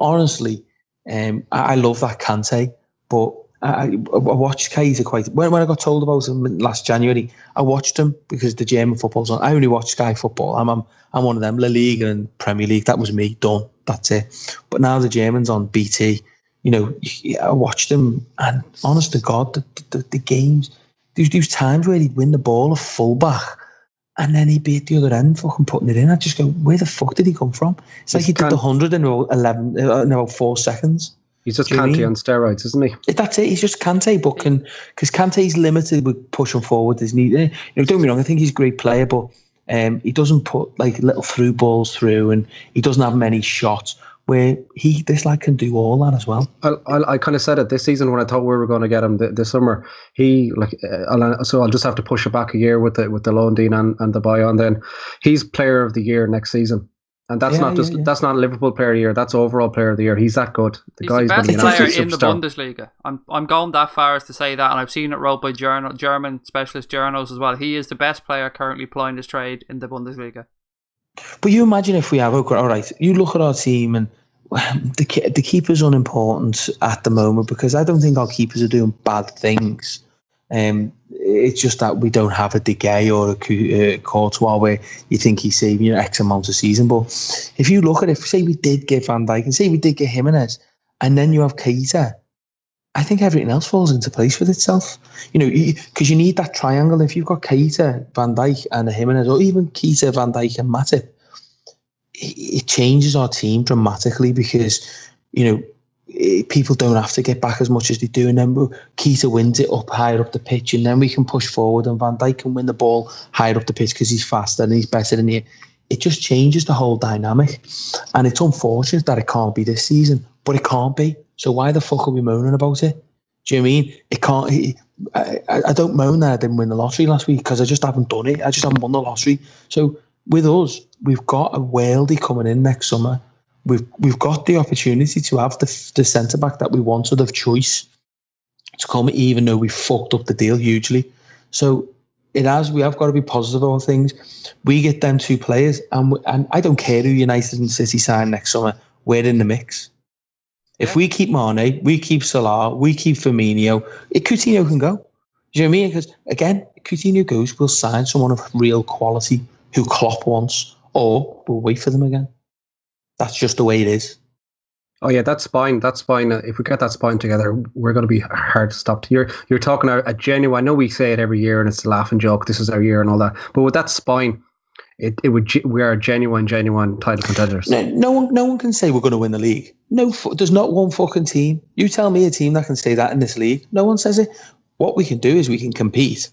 Honestly, I love that Kante, but I watched Keita quite. When I got told about him last January, I watched him because the German football's on. I only watch Sky Football. I'm one of them, La Liga and Premier League. That was me, done. That's it. But now the German's on BT. I watched him, and honest to God, the games. There's times where he'd win the ball a fullback, and then he'd be at the other end, fucking putting it in. I'd just go, where the fuck did he come from? It's like he did the 100 in about 4 seconds. He's just Kante on steroids, isn't he? That's it. He's just Kante, but because Kante's limited with pushing forward. Don't get me wrong. I think he's a great player, but he doesn't put like little through balls through, and he doesn't have many shots. Where this lad can do all that as well. I kind of said it this season when I thought we were going to get him this summer. So I'll just have to push it back a year with the loan deal and the buy on. Then he's Player of the Year next season. And that's that's not Liverpool Player of the Year. That's overall Player of the Year. He's that good. He's the best player in the Bundesliga. I'm going that far as to say that, and I've seen it wrote by German specialist journals as well. He is the best player currently plying his trade in the Bundesliga. But you imagine if we have, all right, you look at our team and the keeper's unimportant at the moment because I don't think our keepers are doing bad things. It's just that we don't have a De Gea or a Courtois where you think he's saving X amount a season. But if you look at it, say we did get Van Dijk and say we did get Jimenez, and then you have Keita, I think everything else falls into place with itself. Because you need that triangle. If you've got Keita, Van Dijk, and a Jimenez, or even Keita, Van Dijk, and Matip, it changes our team dramatically because people don't have to get back as much as they do, and then Keita wins it up higher up the pitch, and then we can push forward, and Van Dijk can win the ball higher up the pitch because he's faster and he's better than you. It just changes the whole dynamic, and it's unfortunate that it can't be this season, but it can't be. So why the fuck are we moaning about it? Do you know what I mean? It can't. I don't moan that I didn't win the lottery last week because I just haven't done it. I just haven't won the lottery. So with us, we've got a worldie coming in next summer. We've got the opportunity to have the centre back that we wanted of choice to come, even though we fucked up the deal hugely. So we have got to be positive about things. We get them 2 players, and I don't care who United and City sign next summer. we're in the mix. If we keep Mane, we keep Salah, we keep Firmino, Coutinho can go. Do you know what I mean? Because, again, Coutinho goes, we'll sign someone of real quality who Klopp wants, or we'll wait for them again. That's just the way it is. Oh yeah, that spine. If we get that spine together, we're going to be hard to stop. You're talking a genuine. I know we say it every year, and it's a laughing joke. This is our year and all that. But with that spine, we are genuine title contenders. No one can say we're going to win the league. No, there's not one fucking team. You tell me a team that can say that in this league. No one says it. What we can do is we can compete,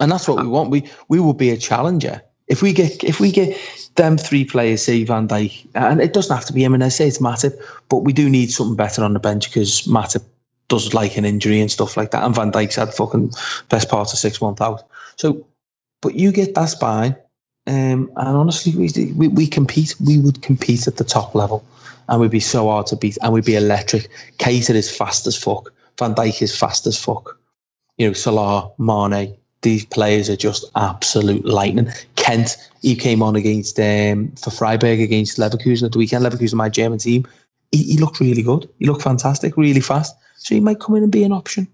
and that's what we want. We will be a challenger. If we get them three players, say Van Dijk, and it doesn't have to be him, and I say it's Matip, but we do need something better on the bench because Matip does like an injury and stuff like that, and Van Dijk's had fucking best part of 6 months out. So, but you get that spine, and honestly, we compete. We would compete at the top level, and we'd be so hard to beat, and we'd be electric. Keita is fast as fuck. Van Dijk is fast as fuck. Salah, Mane. These players are just absolute lightning. Kent, he came on against for Freiburg against Leverkusen at the weekend. Leverkusen, my German team. He looked really good. He looked fantastic, really fast. So he might come in and be an option.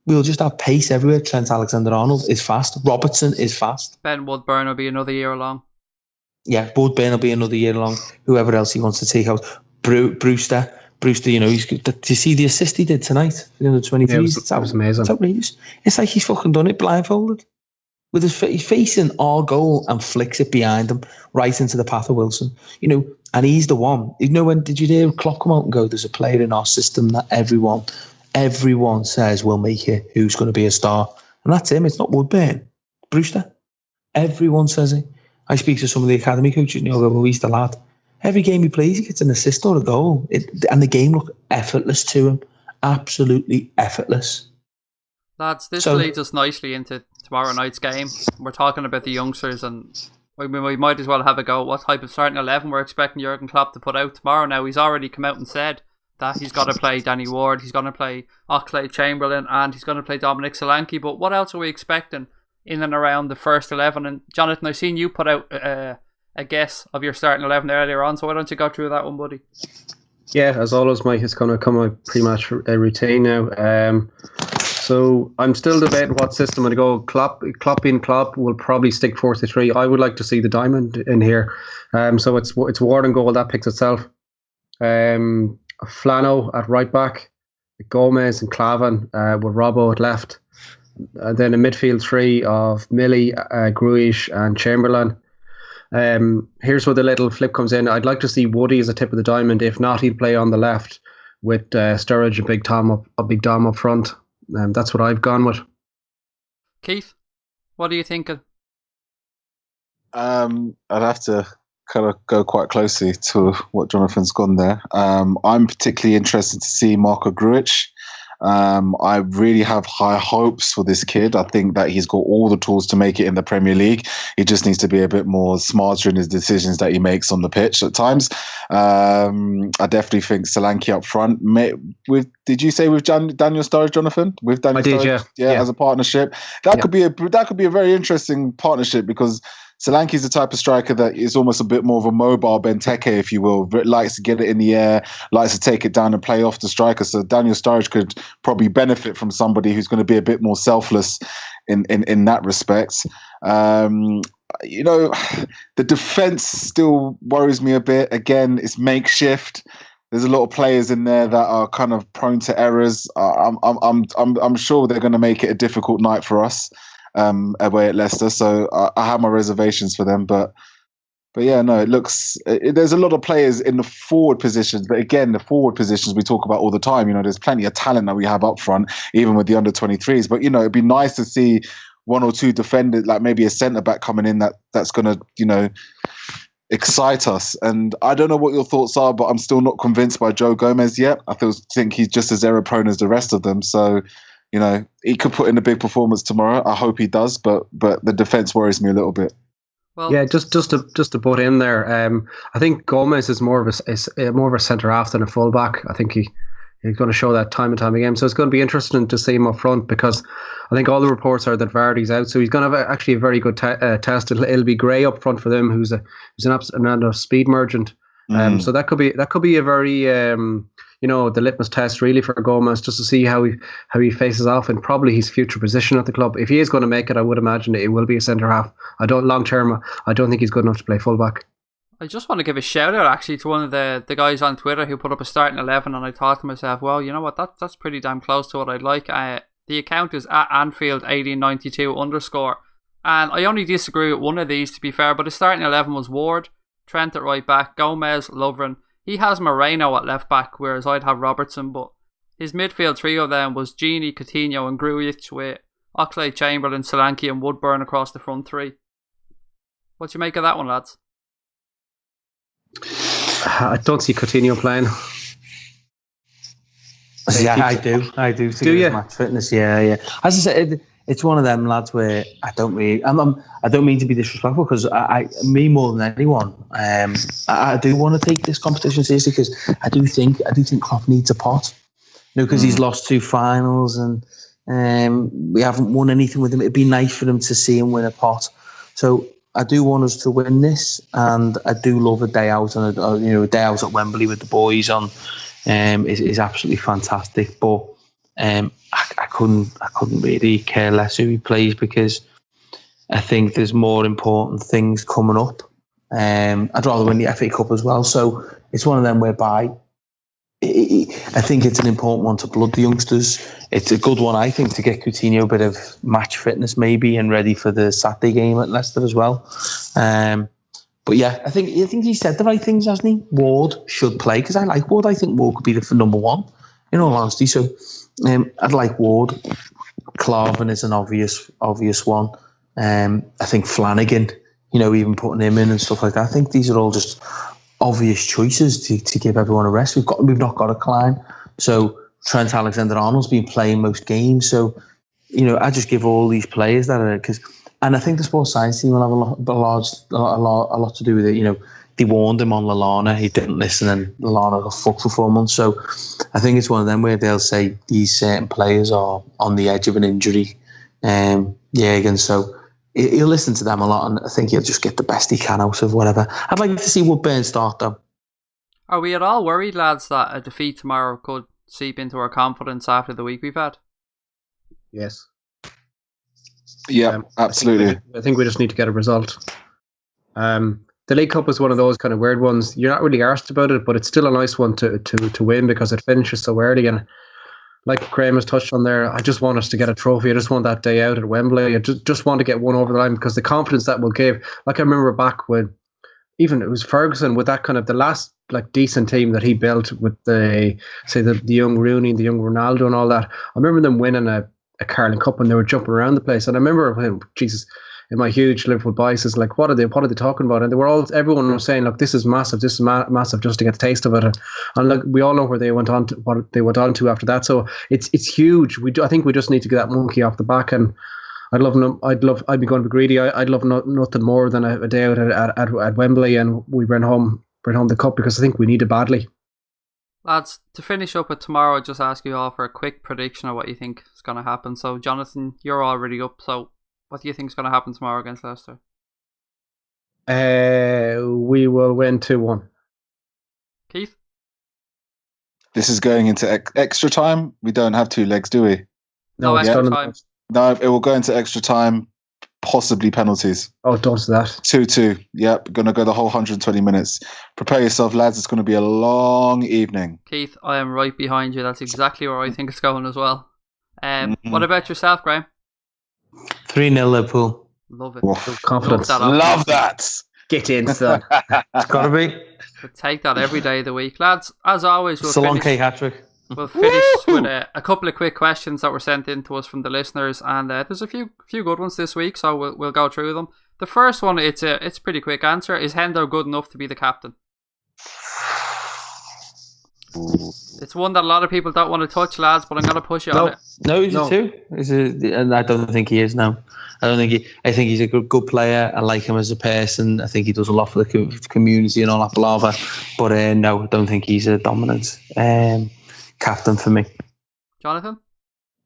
We'll just have pace everywhere. Trent Alexander-Arnold is fast. Robertson is fast. Ben Woodburn will be another year along. Yeah, Woodburn will be another year along. Whoever else he wants to take out. Brewster, did you see the assist he did tonight for the under 23s? Yeah, that was amazing. It's outrageous. It's like he's fucking done it blindfolded. With he's facing our goal and flicks it behind him right into the path of Wilson. And he's the one. When did you hear Klopp come out and go, there's a player in our system that everyone says will make it, who's going to be a star. And that's him. It's not Woodburn. Brewster. Everyone says it. I speak to some of the academy coaches and they'll go, he's the lad. Every game he plays, he gets an assist or a goal. And the game looked effortless to him. Absolutely effortless. Lads, this leads us nicely into tomorrow night's game. We're talking about the youngsters, and we might as well have a go at what type of starting 11 we're expecting Jurgen Klopp to put out tomorrow. Now, he's already come out and said that he's got to play Danny Ward, he's going to play Oxlade-Chamberlain, and he's going to play Dominic Solanke. But what else are we expecting in and around the first 11? And Jonathan, I've seen you put out a guess of your starting 11 earlier on, so why don't you go through that one, buddy? Yeah, as always, Mike, it's going to come a pretty much a routine now. So I'm still debating what system to go. Klopp being Klopp will probably stick 4-3. I would like to see the diamond in here. So it's Ward and goal, that picks itself. Flano at right back, Gomez and Clavin with Robbo at left. And then a midfield three of Millie, Gruish and Chamberlain. Here's where the little flip comes in. I'd like to see Woody as a tip of the diamond. If not, he'd play on the left with Sturridge and Big Dom up front. That's what I've gone with. Keith, what are you thinking? I'd have to kind of go quite closely to what Jonathan's gone there. I'm particularly interested to see Marko Grujic. I really have high hopes for this kid. I think that he's got all the tools to make it in the Premier League. He just needs to be a bit more smarter in his decisions that he makes on the pitch at times. I definitely think Solanke up front. Did you say with Daniel Sturridge, Jonathan? With Daniel Sturridge, yeah, as a partnership. That could be a very interesting partnership because Solanke is the type of striker that is almost a bit more of a mobile Benteke, if you will. Likes to get it in the air, likes to take it down and play off the striker. So Daniel Sturridge could probably benefit from somebody who's going to be a bit more selfless in that respect. The defense still worries me a bit. Again, it's makeshift. There's a lot of players in there that are kind of prone to errors. I'm sure they're going to make it a difficult night for us. Away at Leicester, so I have my reservations for them, but yeah, no, there's a lot of players in the forward positions, but again, the forward positions we talk about all the time, there's plenty of talent that we have up front, even with the under 23s, but it'd be nice to see one or two defenders, like maybe a centre-back coming in that's going to, excite us. And I don't know what your thoughts are, but I'm still not convinced by Joe Gomez yet. I think he's just as error-prone as the rest of them, so he could put in a big performance tomorrow. I hope he does, but the defense worries me a little bit. Well, yeah, just to put in there, I think Gomez is more of a centre half than a fullback. I think he's going to show that time and time again. So it's going to be interesting to see him up front because I think all the reports are that Vardy's out. So he's going to have actually a very good test. It'll be Gray up front for them, who's an absolute speed merchant. So that could be a very the litmus test really for Gomez, just to see how he faces off and probably his future position at the club. If he is going to make it, I would imagine it will be a centre half. I don't think he's good enough to play fullback. I just want to give a shout out actually to one of the guys on Twitter who put up a starting 11, and I thought to myself, well, you know what, that's pretty damn close to what I'd like. The account is at Anfield1892_, and I only disagree with one of these, to be fair, but his starting 11 was Ward, Trent at right back, Gomez, Lovren. He has Moreno at left back, whereas I'd have Robertson, but his midfield trio then was Gini, Coutinho and Grujic, with Oxlade-Chamberlain, Solanke and Woodburn across the front three. What do you make of that one, lads? I don't see Coutinho playing. Yeah, I do. Do you? Match fitness, yeah. As I said, it's one of them lads where I don't mean to be disrespectful, because me more than anyone, I do want to take this competition seriously, because I do think Klopp needs a pot. Because he's lost 2 finals and we haven't won anything with him. It'd be nice for him to see him win a pot. So I do want us to win this, and I do love a day out, and a day out at Wembley with the boys on is absolutely fantastic. But I couldn't really care less who he plays, because I think there's more important things coming up. I'd rather win the FA Cup as well. So it's one of them whereby I think it's an important one to blood the youngsters. It's a good one, I think, to get Coutinho a bit of match fitness maybe, and ready for the Saturday game at Leicester as well. But yeah, I think he said the right things, hasn't he? Ward should play, because I like Ward. I think Ward could be the number one, in all honesty. So I'd like Ward. Klavan is an obvious one. I think Flanagan, even putting him in and stuff like that. I think these are all just obvious choices to give everyone a rest. We've not got a Klein, so Trent Alexander-Arnold's been playing most games. So I just give all these players that are, and I think the sports science team will have a lot to do with it. They warned him on Lallana, he didn't listen, and Lallana got fucked for 4 months. So I think it's one of them where they'll say these certain players are on the edge of an injury. Again, so he'll listen to them a lot, and I think he'll just get the best he can out of whatever. I'd like to see Woodburn start, though. Are we at all worried, lads, that a defeat tomorrow could seep into our confidence after the week we've had? Yes. Yeah, absolutely. I think we just need to get a result. The League Cup is one of those kind of weird ones. You're not really arsed about it, but it's still a nice one to win, because it finishes so early. And like Graham has touched on there, I just want us to get a trophy. I just want that day out at Wembley. I just want to get one over the line, because the confidence that will give. Like, I remember back when even it was Ferguson with that kind of the last decent team that he built with the young Rooney and the young Ronaldo and all that. I remember them winning a Carling Cup, and they were jumping around the place. And I remember, Jesus, in my huge Liverpool biases, like, what are they talking about? And everyone was saying, look, this is massive, massive, just to get the taste of it. And look, we all know what they went on to after that. So it's huge. I think we just need to get that monkey off the back. And I'd be going to be greedy. I'd love nothing more than a day out at Wembley, and we bring home the cup, because I think we need it badly. Lads, to finish up with tomorrow, I'll just ask you all for a quick prediction of what you think is going to happen. So, Jonathan, you're already up. So, what do you think is going to happen tomorrow against Leicester? We will win 2-1. Keith? This is going into extra time. We don't have 2 legs, do we? No extra time. No, it will go into extra time, possibly penalties. Oh, don't do that. 2-2. Yep, going to go the whole 120 minutes. Prepare yourself, lads. It's going to be a long evening. Keith, I am right behind you. That's exactly where I think it's going as well. What about yourself, Graham? 3-0 Liverpool. Love it. Confidence. Love that. Get in, son. It's got to be. We'll take that every day of the week. Lads, as always, Solanke hat-trick. We'll finish with a couple of quick questions that were sent in to us from the listeners, and there's a few good ones this week, so we'll go through them. The first one, it's a pretty quick answer. Is Hendo good enough to be the captain? It's one that a lot of people don't want to touch, lads, but I'm going to push you on it. No, he's a 2. And I don't think he is now. I think he's a good player. I like him as a person. I think he does a lot for the community and all that palaver. But no, I don't think he's a dominant captain for me. Jonathan?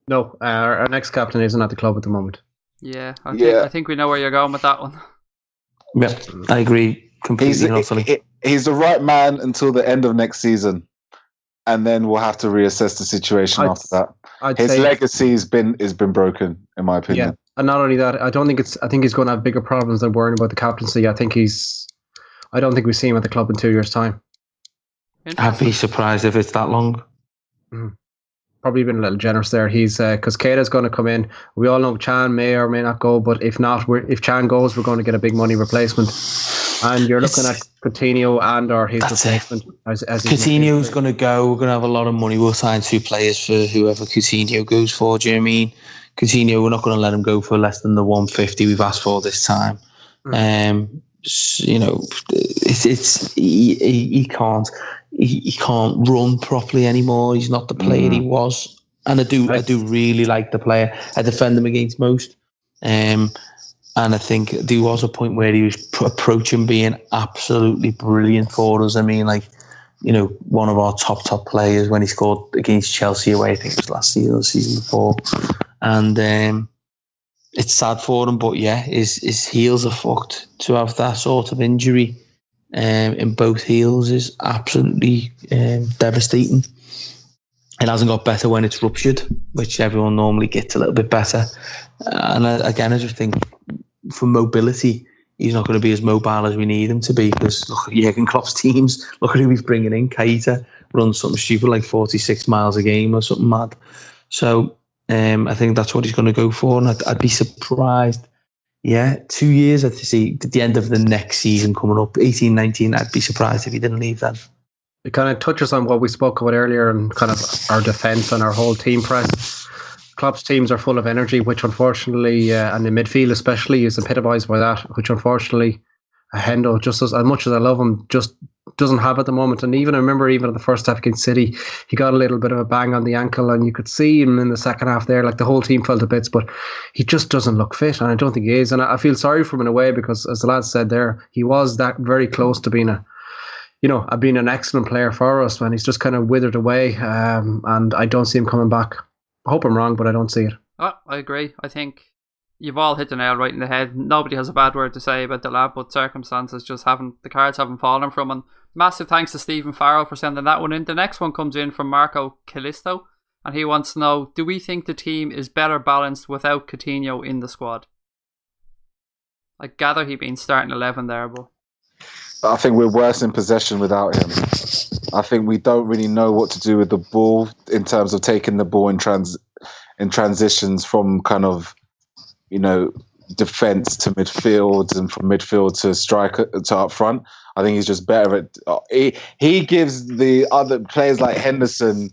No, our next captain isn't at the club at the moment. Yeah, I think we know where you're going with that one. Yeah, I agree completely and utterly. he's the right man until the end of next season, and then we'll have to reassess the situation after that. His legacy has been broken, in my opinion. Yeah, and not only that, I think he's going to have bigger problems than worrying about the captaincy. I don't think we see him at the club in 2 years' time. I'd be surprised if it's that long. Probably been a little generous there. He's because Keita's going to come in. We all know Chan may or may not go, but if not, if Chan goes, we're going to get a big money replacement. And you're looking at Cuttino and or his replacement. As Coutinho's going to go. We're going to have a lot of money. We'll sign 2 players for whoever Coutinho goes for. Do you know what I mean? Coutinho, we're not going to let him go for less than the 150 we've asked for this time. You know, he can't run properly anymore. He's not the player he was, and I do really like the player. I defend him against most, and I think there was a point where he was approaching being absolutely brilliant for us. I mean, like, you know, one of our top players when he scored against Chelsea away. I think it was last season or the season before, and it's sad for him, but yeah, his heels are fucked. To have that sort of injury in both heels is absolutely devastating. It hasn't got better when it's ruptured, which everyone normally gets a little bit better. And again, I just think for mobility, he's not going to be as mobile as we need him to be, because look at Jurgen Klopp's teams. Look at who he's bringing in. Keita runs something stupid like 46 miles a game or something mad. So I think that's what he's going to go for, and I'd be surprised. Yeah, 2 years, I'd see at the end of the next season coming up, 18-19, I'd be surprised if he didn't leave then. It kind of touches on what we spoke about earlier and kind of our defence and our whole team press. Klopp's teams are full of energy, which unfortunately, and the midfield especially, is epitomised by that, which unfortunately Hendo, just as much as I love him, just doesn't have at the moment. And even I remember at the first half against City, he got a little bit of a bang on the ankle, and you could see him in the second half there, like the whole team felt a bit, but he just doesn't look fit, and I don't think he is. And I feel sorry for him in a way, because as the lads said there, he was that very close to being being an excellent player for us, and he's just kind of withered away, and I don't see him coming back. I hope I'm wrong, but I don't see it. I agree. I think you've all hit the nail right in the head. Nobody has a bad word to say about the lad, but circumstances just the cards haven't fallen from him. Massive thanks to Stephen Farrell for sending that one in. The next one comes in from Marco Callisto, and he wants to know, do we think the team is better balanced without Coutinho in the squad? I gather he'd been starting 11 there, but I think we're worse in possession without him. I think we don't really know what to do with the ball in terms of taking the ball in transitions from kind of, you know, defense to midfield and from midfield to striker to up front. I think he's just better at. He gives the other players like Henderson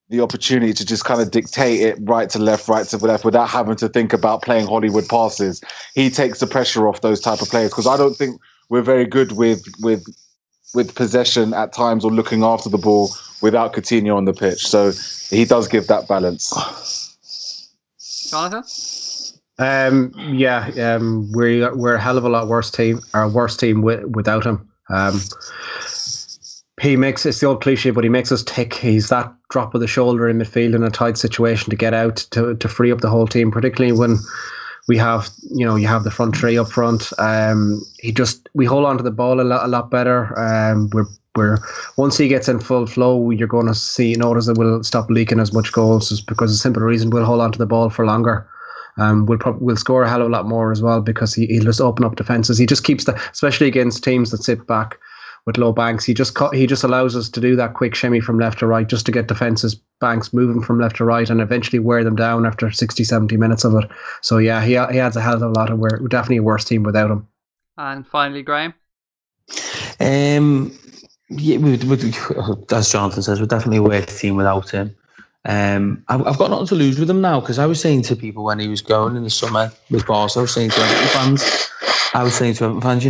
the opportunity to just kind of dictate it right to left without having to think about playing Hollywood passes. He takes the pressure off those type of players, because I don't think we're very good with possession at times or looking after the ball without Coutinho on the pitch. So he does give that balance. Jonathan? We're a hell of a lot worse team. Our worst team without him. It's the old cliche, but he makes us tick. He's that drop of the shoulder in midfield in a tight situation to get out to free up the whole team, particularly when we have, you have the front three up front. We hold on to the ball a lot better. We're once he gets in full flow, you're going to notice that we'll stop leaking as much goals, just because of the simple reason we'll hold on to the ball for longer. We'll score a hell of a lot more as well, because he'll just open up defences. He just keeps especially against teams that sit back with low banks. He just allows us to do that quick shimmy from left to right, just to get defences banks moving from left to right and eventually wear them down after 60, 70 minutes of it. So yeah, he adds a hell of a lot, and we're definitely a worse team without him. And finally, Graham? As Jonathan says, we're definitely a worse team without him. I've got nothing to lose with him now, because I was saying to people when he was going in the summer with Barca, I was saying to Everton fans,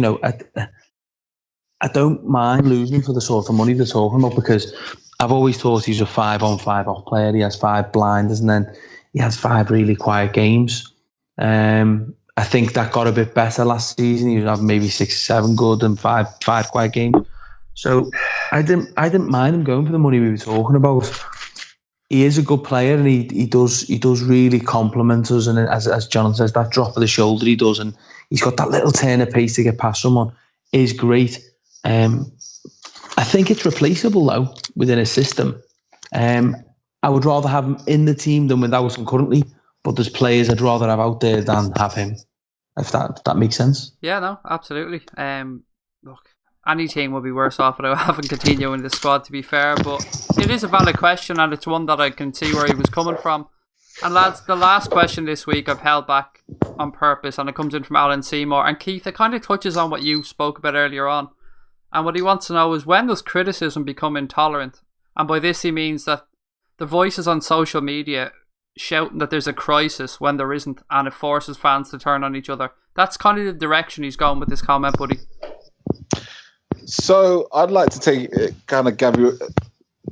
I don't mind losing for the sort of money they're talking about, because I've always thought he's a 5-on, 5-off player. He has 5 blinders, and then he has 5 really quiet games. I think that got a bit better last season. He was having maybe 6 or 7 good and 5 quiet games. So I didn't mind him going for the money we were talking about. He is a good player, and he does really compliment us. And as Jonathan says, that drop of the shoulder he does, and he's got that little turn of pace to get past someone, is great. think it's replaceable though within a system. I would rather have him in the team than without him currently, but there's players I'd rather have out there than have him, if that makes sense. Yeah, no, absolutely. Look, any team would be worse off without having Cuttino in the squad, to be fair, but it is a valid question, and it's one that I can see where he was coming from. And lads, the last question this week I've held back on purpose, and it comes in from Alan Seymour. And Keith, it kind of touches on what you spoke about earlier on. And what he wants to know is, when does criticism become intolerant? And by this he means that the voices on social media shouting that there's a crisis when there isn't, and it forces fans to turn on each other. That's kind of the direction he's going with this comment, buddy. So I'd like to give you.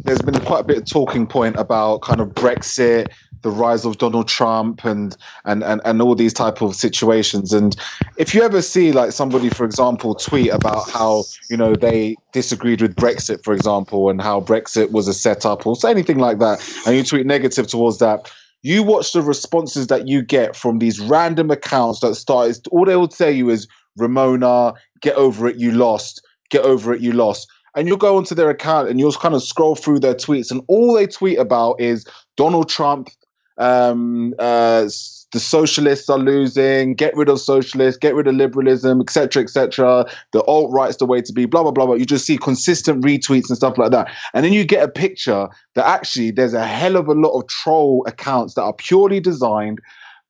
There's been quite a bit of talking point about kind of Brexit, the rise of Donald Trump, and all these type of situations. And if you ever see like somebody, for example, tweet about how, you know, they disagreed with Brexit, for example, and how Brexit was a setup or anything like that, and you tweet negative towards that, you watch the responses that you get from these random accounts that start. All they would say you is, Ramona, get over it, you lost. Get over it, you lost. And you'll go onto their account and you'll kind of scroll through their tweets, and all they tweet about is Donald Trump, the socialists are losing, get rid of socialists, get rid of liberalism, etc., etc. The alt-right's the way to be, blah, blah, blah, blah. You just see consistent retweets and stuff like that. And then you get a picture that actually there's a hell of a lot of troll accounts that are purely designed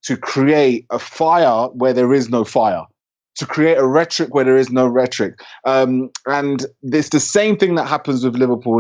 to create a fire where there is no fire, to create a rhetoric where there is no rhetoric. And it's the same thing that happens with Liverpool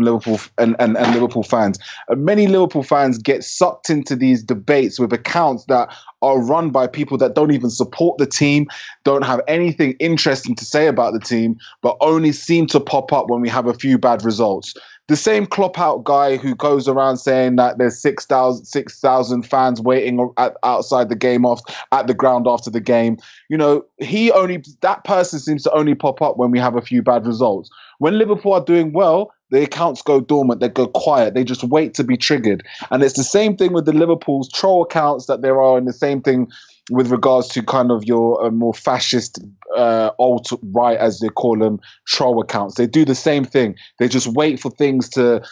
and Liverpool fans. Many Liverpool fans get sucked into these debates with accounts that are run by people that don't even support the team, don't have anything interesting to say about the team, but only seem to pop up when we have a few bad results. The same Klopp out guy who goes around saying that there's 6,000 fans waiting outside the game at the ground after the game. You know, that person seems to only pop up when we have a few bad results. When Liverpool are doing well, the accounts go dormant, they go quiet, they just wait to be triggered. And it's the same thing with the Liverpool's troll accounts that there are, and the same thing with regards to kind of your more fascist, alt-right, as they call them, troll accounts. They do the same thing. They just wait for things to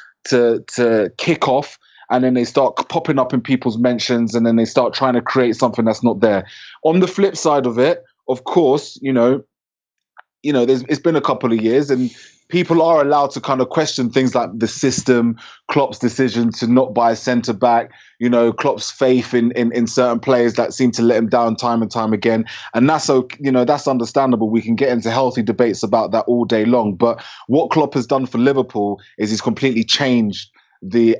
kick off, and then they start popping up in people's mentions, and then they start trying to create something that's not there. On the flip side of it, of course, it's been a couple of years, and people are allowed to kind of question things like the system, Klopp's decision to not buy a centre back, Klopp's faith in certain players that seem to let him down time and time again. And that's that's understandable. We can get into healthy debates about that all day long. But what Klopp has done for Liverpool is he's completely changed the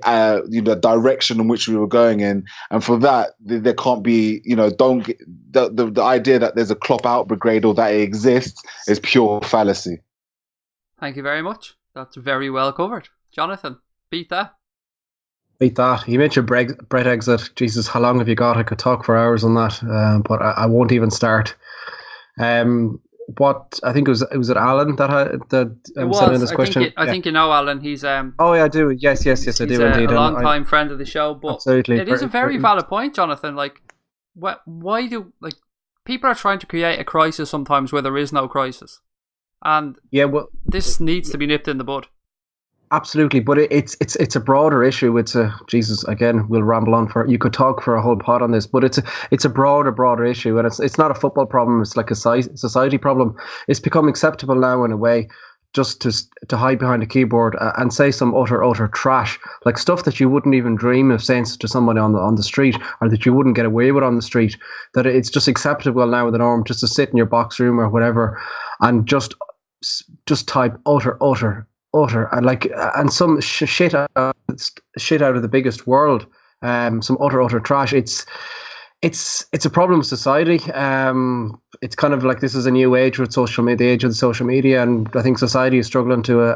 direction in which we were going in, and for that there can't be the idea that there's a Klopp out brigade or that it exists is pure fallacy. Thank you very much. That's very well covered. Jonathan, beat that. Beat that. You mentioned Brett exit. Jesus, how long have you got? I could talk for hours on that, but I won't even start. What I think was it Alan that sent in this question? I think you know Alan. He's Oh yeah, I do. Yes, I do indeed. A long-time friend of the show. But absolutely, it is a very valid point, Jonathan. Like, why do people are trying to create a crisis sometimes where there is no crisis, and this needs to be nipped in the bud. Absolutely, but it's a broader issue. Jesus, again, we'll ramble on you could talk for a whole pod on this, but it's a broader issue, and it's not a football problem. It's like a society problem. It's become acceptable now in a way, just to hide behind a keyboard and say some utter trash, like stuff that you wouldn't even dream of saying to somebody on the street, or that you wouldn't get away with on the street. That it's just acceptable now with the norm, just to sit in your box room or whatever, and just type utter and some shit out of the biggest world, some utter trash. It's a problem with society. It's kind of like this is a new age with social media, the age of the social media, and I think society is struggling to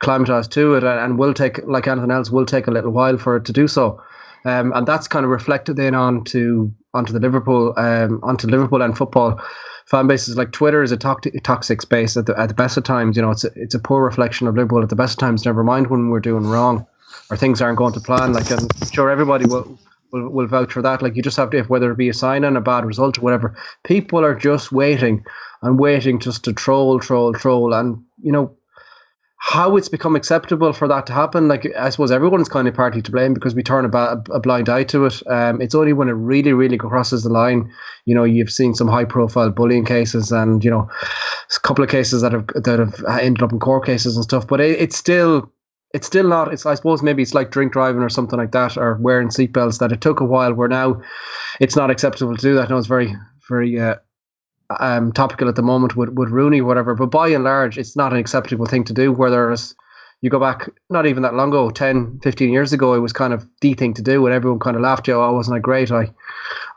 acclimatise to it, and will take, like anything else, will take a little while for it to do so. And that's kind of reflected then onto Liverpool and football fan bases. Like Twitter is a toxic space at the best of times. It's a poor reflection of Liverpool at the best of times. Never mind when we're doing wrong or things aren't going to plan. Like, I'm sure everybody will vouch for that. Like, you just have to, whether it be a sign-in, a bad result or whatever, people are just waiting just to troll. And how it's become acceptable for that to happen. Like, I suppose everyone's kind of partly to blame because we turn a blind eye to it. It's only when it really, really crosses the line. You know, you've seen some high-profile bullying cases, and you know, a couple of cases that have ended up in court cases and stuff. But it's still not. It's, I suppose maybe it's like drink driving or something like that, or wearing seatbelts. That it took a while. Where now, it's not acceptable to do that. I know it's very, very topical at the moment with Rooney, whatever. But by and large, it's not an acceptable thing to do. Whereas you go back, not even that long ago, 10, 15 years ago, it was kind of the thing to do, and everyone kind of laughed. Oh, wasn't I great? I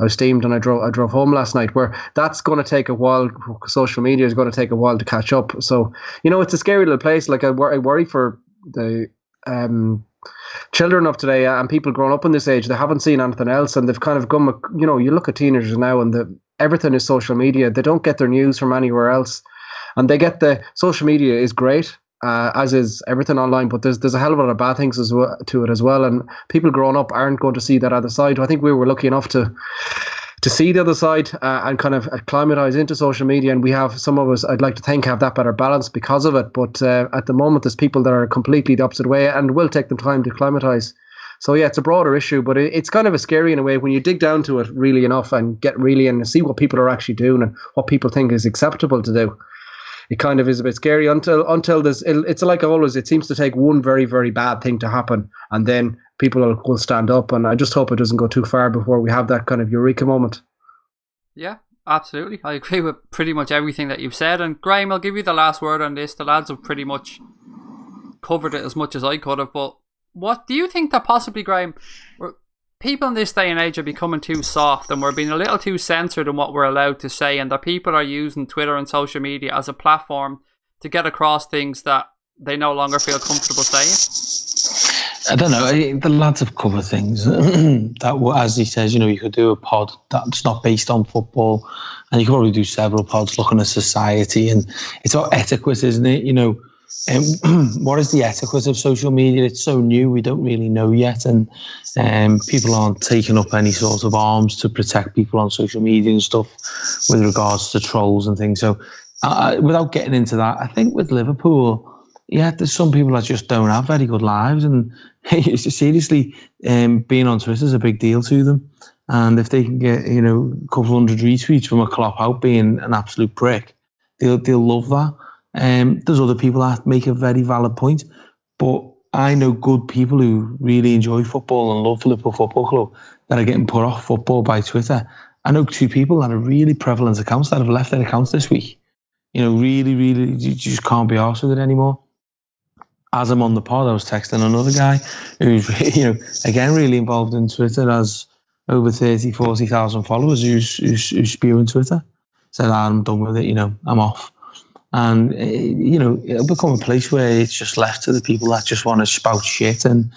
was steamed, and I drove home last night. Where that's going to take a while. Social media is going to take a while to catch up. So you know, it's a scary little place. Like I worry for the children of today and people growing up in this age. They haven't seen anything else, and they've kind of gone. You know, you look at teenagers now, and everything is social media. They don't get their news from anywhere else, and they get the social media is great, as is everything online. But there's a hell of a lot of bad things to it as well. And people growing up aren't going to see that other side. I think we were lucky enough to see the other side and kind of acclimatize into social media. And we have, some of us, I'd like to think, have that better balance because of it. But at the moment, there's people that are completely the opposite way and will take them time to acclimatize. So yeah, it's a broader issue, but it's kind of a scary in a way when you dig down to it really enough and get really in and see what people are actually doing and what people think is acceptable to do. It kind of is a bit scary until there's, it's like always, it seems to take one very, very bad thing to happen, and then people will stand up. And I just hope it doesn't go too far before we have that kind of eureka moment. Yeah, absolutely. I agree with pretty much everything that you've said. And Graham, I'll give you the last word on this. The lads have pretty much covered it as much as I could have, but what do you think that possibly, Graham, people in this day and age are becoming too soft, and we're being a little too censored in what we're allowed to say, and that people are using Twitter and social media as a platform to get across things that they no longer feel comfortable saying? I don't know. The lads have covered things that, as he says, you know, you could do a pod that's not based on football, and you could probably do several pods looking at society, and it's all etiquette, isn't it? You know, what is the etiquette of social media? It's so new, we don't really know yet, and people aren't taking up any sort of arms to protect people on social media and stuff with regards to trolls and things. So without getting into that, I think with Liverpool, yeah, there's some people that just don't have very good lives, and seriously, being on Twitter is a big deal to them. And if they can get, you know, a couple hundred retweets from a Klopp out being an absolute prick, they'll love that. There's other people that make a very valid point, but I know good people who really enjoy football and love Liverpool Football Club that are getting put off football by Twitter. I know two people that are really prevalent accounts that have left their accounts this week. You know, really, you just can't be arsed with it anymore. As I'm on the pod, I was texting another guy who's, you know, again, really involved in Twitter, has over 40,000 followers who's spewing Twitter. Said, I'm done with it, you know, I'm off. And, you know, it'll become a place where it's just left to the people that just want to spout shit and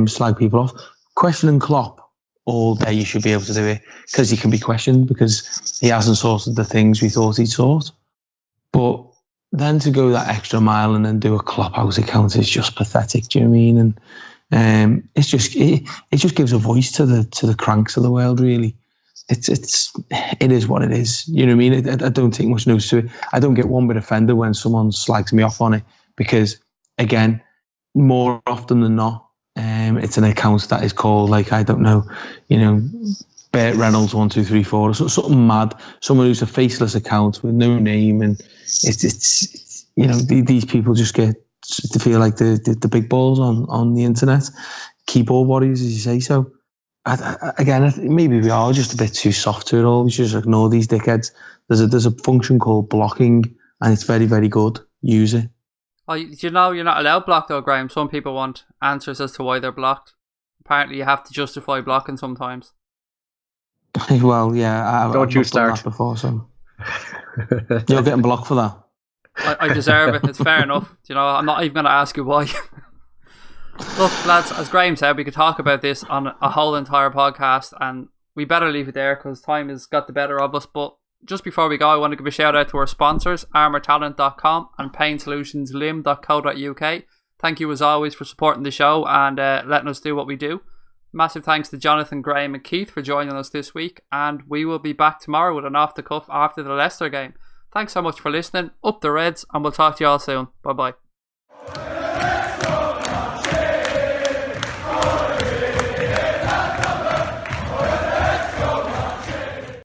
slag people off. Questioning Klopp all day, you should be able to do it, because he can be questioned because he hasn't sorted the things we thought he'd sort. But then to go that extra mile and then do a Klopp house account is just pathetic. Do you know what I mean? And it just gives a voice to the cranks of the world, really. It is what it is. You know what I mean? I don't take much notice to it. I don't get one bit offended when someone slags me off on it, because, again, more often than not, it's an account that is called, like, I don't know, you know, Bert Reynolds 1234 or something mad. Someone who's a faceless account with no name, and it's you know, these people just get to feel like the big balls on the internet, keyboard warriors, as you say. So. Again, maybe we are just a bit too soft to it all. We should just ignore these dickheads. There's a function called blocking, and it's very, very good. Use it. Oh, you know, you're not allowed block though, Graham. Some people want answers as to why they're blocked. Apparently, you have to justify blocking sometimes. Well, yeah, Don't you start that before, so you're getting blocked for that. I deserve it. It's fair enough. You know, I'm not even going to ask you why. Look, lads, as Graham said, we could talk about this on a whole entire podcast, and we better leave it there because time has got the better of us. But just before we go, I want to give a shout out to our sponsors, armourtalent.com and painsolutionslim.co.uk. Thank you as always for supporting the show and letting us do what we do. Massive thanks to Jonathan, Graham and Keith for joining us this week, and we will be back tomorrow with an off the cuff after the Leicester game. Thanks so much for listening. Up the Reds, and we'll talk to you all soon. Bye bye.